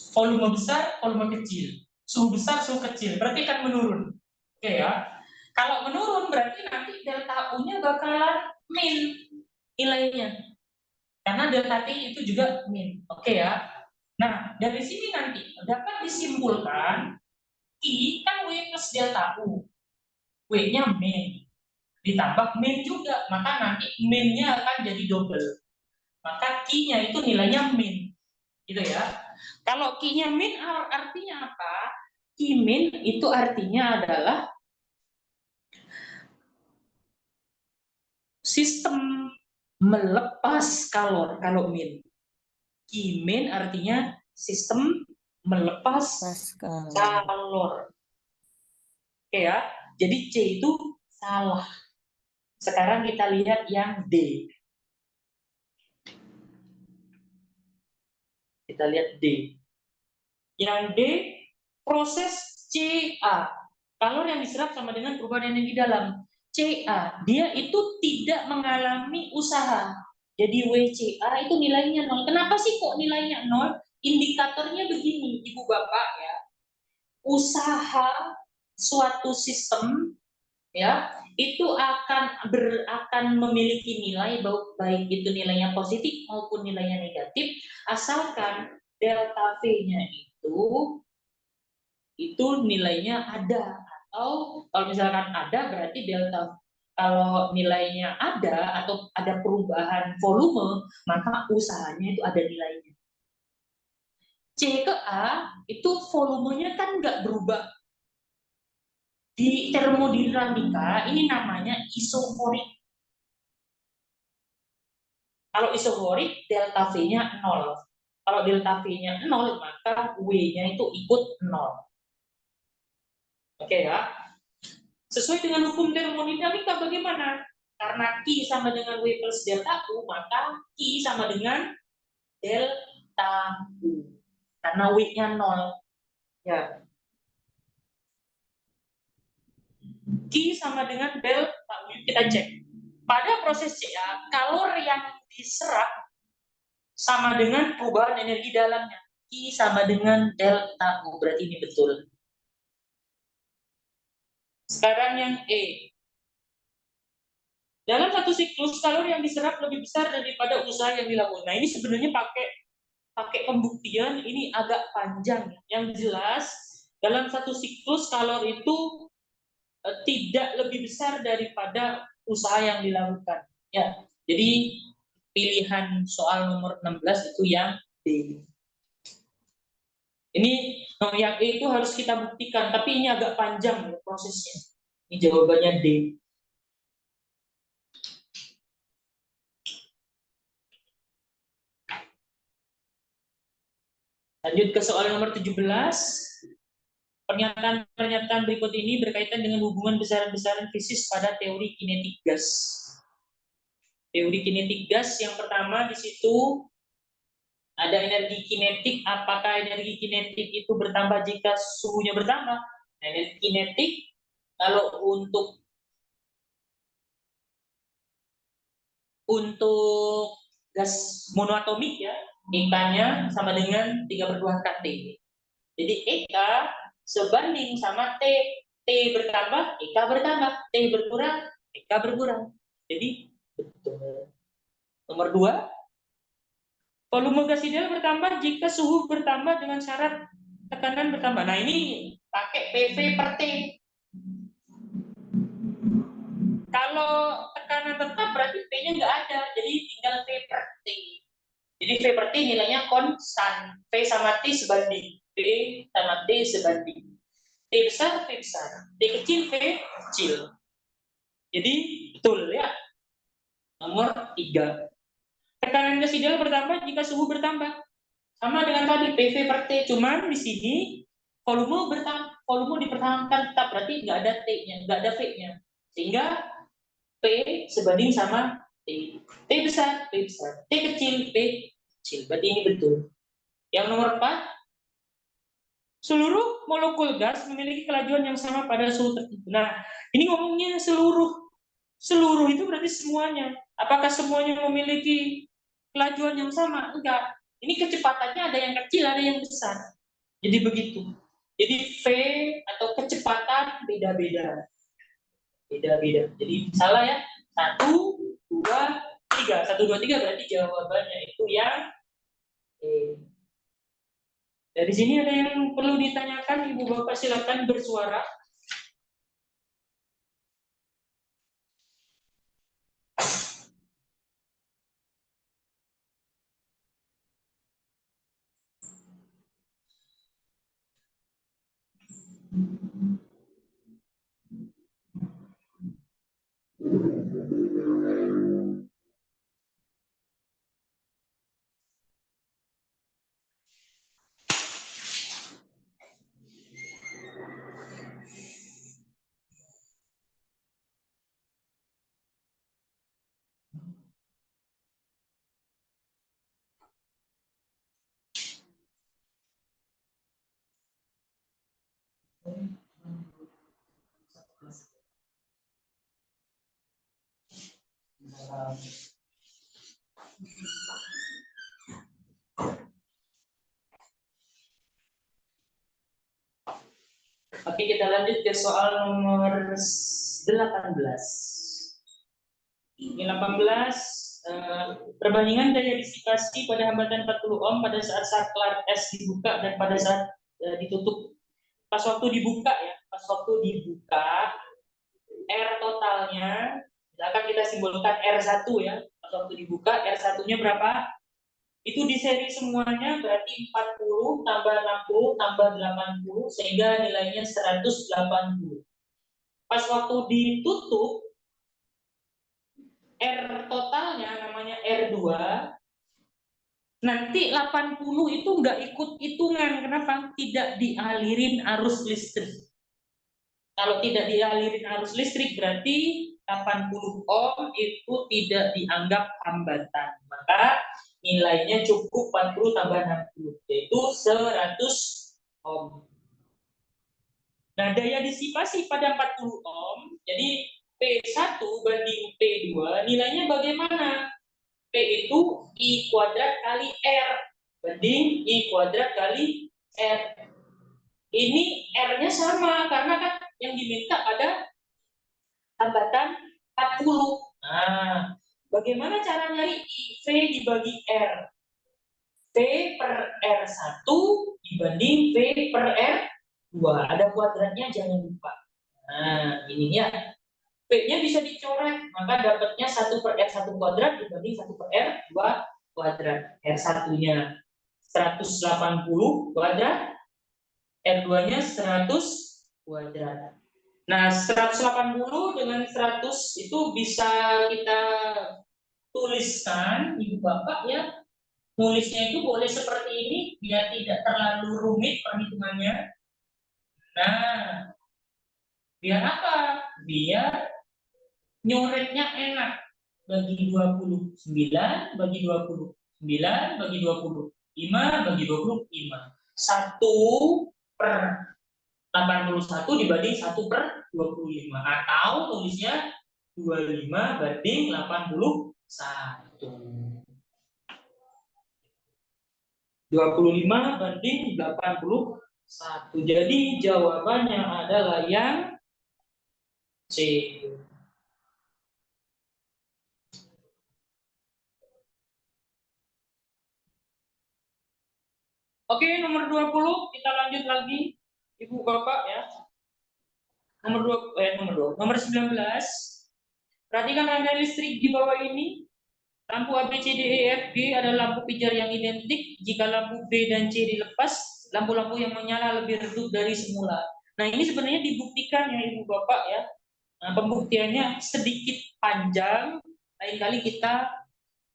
Volume besar, volume kecil. Suhu besar, suhu kecil. Berarti kan menurun. Oke ya. Kalau menurun berarti nanti delta U-nya bakalan min nilainya. Karena delta T itu juga min. Oke ya. Nah, dari sini nanti dapat disimpulkan I kan W plus delta U. W-nya min. Ditambah min juga, maka nanti min-nya akan jadi double. Maka Q-nya itu nilainya min. Gitu ya. Kalau Q-nya min artinya apa? Q min itu artinya adalah sistem melepas kalor kalau min. Q min artinya sistem melepas kalor. Oke ya. Jadi C itu salah. Sekarang kita lihat yang D. Kita lihat D. Yang D, proses CA. Kalor yang diserap sama dengan perubahan energi dalam. CA, dia itu tidak mengalami usaha. Jadi WCA itu nilainya 0. Kenapa sih kok nilainya 0? Indikatornya begini, Ibu Bapak ya. Usaha suatu sistem ya itu akan memiliki nilai baik itu nilainya positif maupun nilainya negatif asalkan delta V-nya itu nilainya ada, atau kalau misalkan ada berarti delta Kalau nilainya ada atau ada perubahan volume, maka usahanya itu ada nilainya. C ke A itu volumenya kan nggak berubah. Di termodinamika ini namanya isoforik. Kalau isoforik delta V-nya 0. Kalau delta V-nya 0, maka W-nya itu ikut 0. Oke ya. Sesuai dengan hukum termodinamika bagaimana? Karena Q sama dengan W plus delta U, maka Q sama dengan delta U. Karena W-nya 0. Ya. Q sama dengan delta U. Kita cek. Pada proses CA, kalor yang diserap sama dengan perubahan energi dalamnya. Q sama dengan delta U. Berarti ini betul. Sekarang yang E. Dalam satu siklus, kalor yang diserap lebih besar daripada usaha yang dilakukan. Nah, ini sebenarnya pakai pembuktian ini agak panjang. Yang jelas, dalam satu siklus kalor itu tidak lebih besar daripada usaha yang dilakukan. Ya, jadi pilihan soal nomor 16 itu yang D. Ini yang E itu harus kita buktikan, tapi ini agak panjang prosesnya. Ini jawabannya D. Lanjut ke soal nomor 17. Pernyataan-pernyataan berikut ini berkaitan dengan hubungan besaran-besaran fisis pada teori kinetik gas. Teori kinetik gas yang pertama di situ ada energi kinetik. Apakah energi kinetik itu bertambah jika suhunya bertambah? Energi kinetik kalau untuk gas monoatomik ya, EK-nya sama dengan 3/2 kT. Jadi EK sebanding sama T. T bertambah, EK bertambah. T berkurang, EK berkurang. Jadi betul. Nomor 2, volume gas ideal bertambah jika suhu bertambah dengan syarat tekanan bertambah. Nah, ini pakai PV per T. Kalau tekanan tetap berarti P-nya nggak ada, jadi tinggal V per T. Jadi V per T nilainya konstan. V sama T sebanding. V sama T sebanding. T besar, V besar. T kecil, V kecil. Jadi betul ya. Nomor 3. Tekanan gas ideal bertambah jika suhu bertambah. Sama dengan tadi PV per T, cuman di sini volume dipertahankan tetap, berarti nggak ada T-nya, nggak ada V-nya. Sehingga P sebanding sama T. T besar, P besar. T kecil, P kecil. Berarti ini betul. Yang nomor 4, seluruh molekul gas memiliki kelajuan yang sama pada suhu tertentu. Nah, ini ngomongnya seluruh. Seluruh itu berarti semuanya. Apakah semuanya memiliki kelajuan yang sama? Enggak. Ini kecepatannya ada yang kecil, ada yang besar. Jadi begitu. Jadi V atau kecepatan beda-beda. Beda-beda. Jadi salah ya. 1, 2, 3. 1, 2, 3 berarti jawabannya itu yang E. Dari sini ada yang perlu ditanyakan, Ibu Bapak silakan bersuara. Oke, kita lanjut ke soal nomor 18. Ini 18, perbandingan daya disipasi pada hambatan 40 ohm pada saat saklar S dibuka dan pada saat ditutup. Pas waktu dibuka ya, R totalnya Akan kita simbolkan R1 ya. Waktu dibuka R1-nya berapa? Itu di seri semuanya berarti 40 tambah 60 tambah 80 sehingga nilainya 180. Pas waktu ditutup, R totalnya namanya R2, nanti 80 itu nggak ikut hitungan. Kenapa? Tidak dialirin arus listrik. Kalau tidak dialirin arus listrik berarti 80 ohm itu tidak dianggap hambatan. Maka nilainya cukup 40 tambah 60, yaitu 100 ohm. Nah, daya disipasi pada 40 ohm, jadi P1 banding P2, nilainya bagaimana? P itu I kuadrat kali R, banding I kuadrat kali R. Ini R-nya sama, karena kan yang diminta ada hambatan 40. Nah, bagaimana cara nyari V dibagi R? V per R1 dibanding V per R2. Ada kuadratnya, jangan lupa. Nah, ininya. V-nya bisa dicoret, maka dapatnya 1 per R1 kuadrat dibanding 1 per R2 kuadrat. R1-nya 180 kuadrat, R2-nya 100 kuadrat. Nah, 180 dengan 100 itu bisa kita tuliskan, Ibu Bapak ya. Nulisnya itu boleh seperti ini, biar tidak terlalu rumit perhitungannya. Nah, biar apa? Biar nyoretnya enak. Bagi 20, 9 bagi 20, 9 bagi 20, 5 bagi 25. 1 per 81 dibanding 1 per 25. Atau tulisnya 25 banding 81. 25 banding 81. Jadi jawabannya adalah yang C. Oke, nomor 20 kita lanjut lagi, Ibu Bapak ya. Nomor 19. Perhatikan rangkaian listrik di bawah ini. Lampu A, B, C, D, E, F, G adalah lampu pijar yang identik. Jika lampu B dan C dilepas, lampu-lampu yang menyala lebih redup dari semula. Nah, ini sebenarnya dibuktikan ya Ibu Bapak ya. Nah, pembuktiannya sedikit panjang. Lain kali kita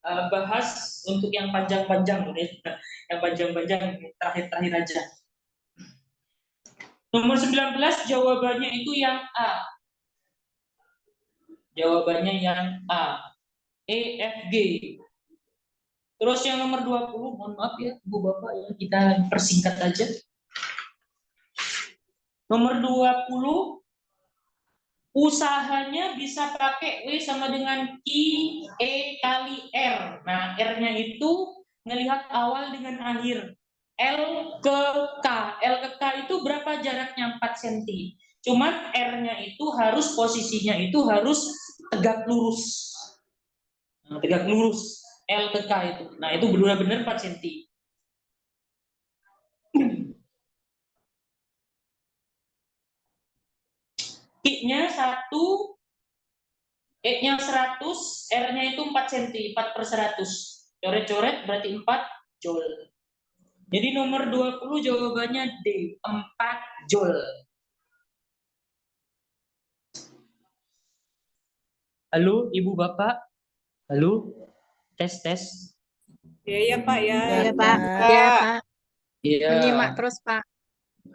bahas untuk yang panjang-panjang, yang panjang-panjang terakhir-terakhir aja. Nomor 19 jawabannya itu yang A. Jawabannya yang A. E, F, G. Terus yang nomor 20, mohon maaf ya Ibu Bapak ya, kita persingkat aja. Nomor 20, usahanya bisa pakai W sama dengan I, E kali R. Nah, R-nya itu ngelihat awal dengan akhir. L ke K. L ke K itu berapa jaraknya? 4 cm. Cuman R-nya itu harus posisinya itu harus tegak lurus. Nah, tegak lurus. L ke K itu. Nah, itu benar-benar 4 cm. I-nya 1, E-nya 100, R-nya itu 4 cm, 4 per 100. Coret-coret berarti 4 joule. Jadi nomor 20 jawabannya D, 4 joule. Halo, Ibu Bapak? Halo? Tes. Ya Pak ya. Ya Pak. Ya Pak. Iya. Menyimak terus Pak.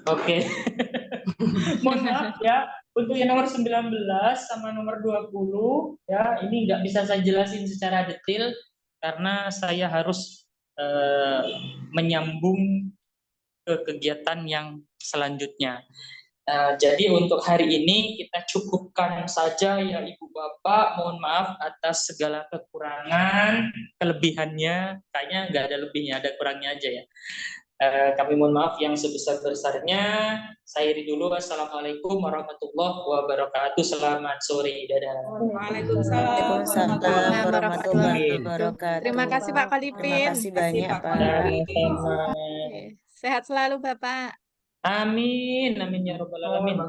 Oke. Mohon maaf ya, untuk yang nomor 19 sama nomor 20 ya, ini nggak bisa saya jelasin secara detail karena saya harus menyambung ke kegiatan yang selanjutnya. Jadi untuk hari ini kita cukupkan saja ya Ibu Bapak. Mohon maaf atas segala kekurangan, kelebihannya. Kayaknya nggak ada lebihnya, ada kurangnya aja ya. Kami mohon maaf yang sebesar-besarnya. Saya iri dulu. Assalamualaikum warahmatullahi wabarakatuh. Selamat sore. Dadah. Waalaikumsalam warahmatullahi wabarakatuh. Terima kasih Pak Kalipin. Terima kasih banyak Pak. Oke. Sehat selalu Bapak. Amin. Amin ya rabbal alamin.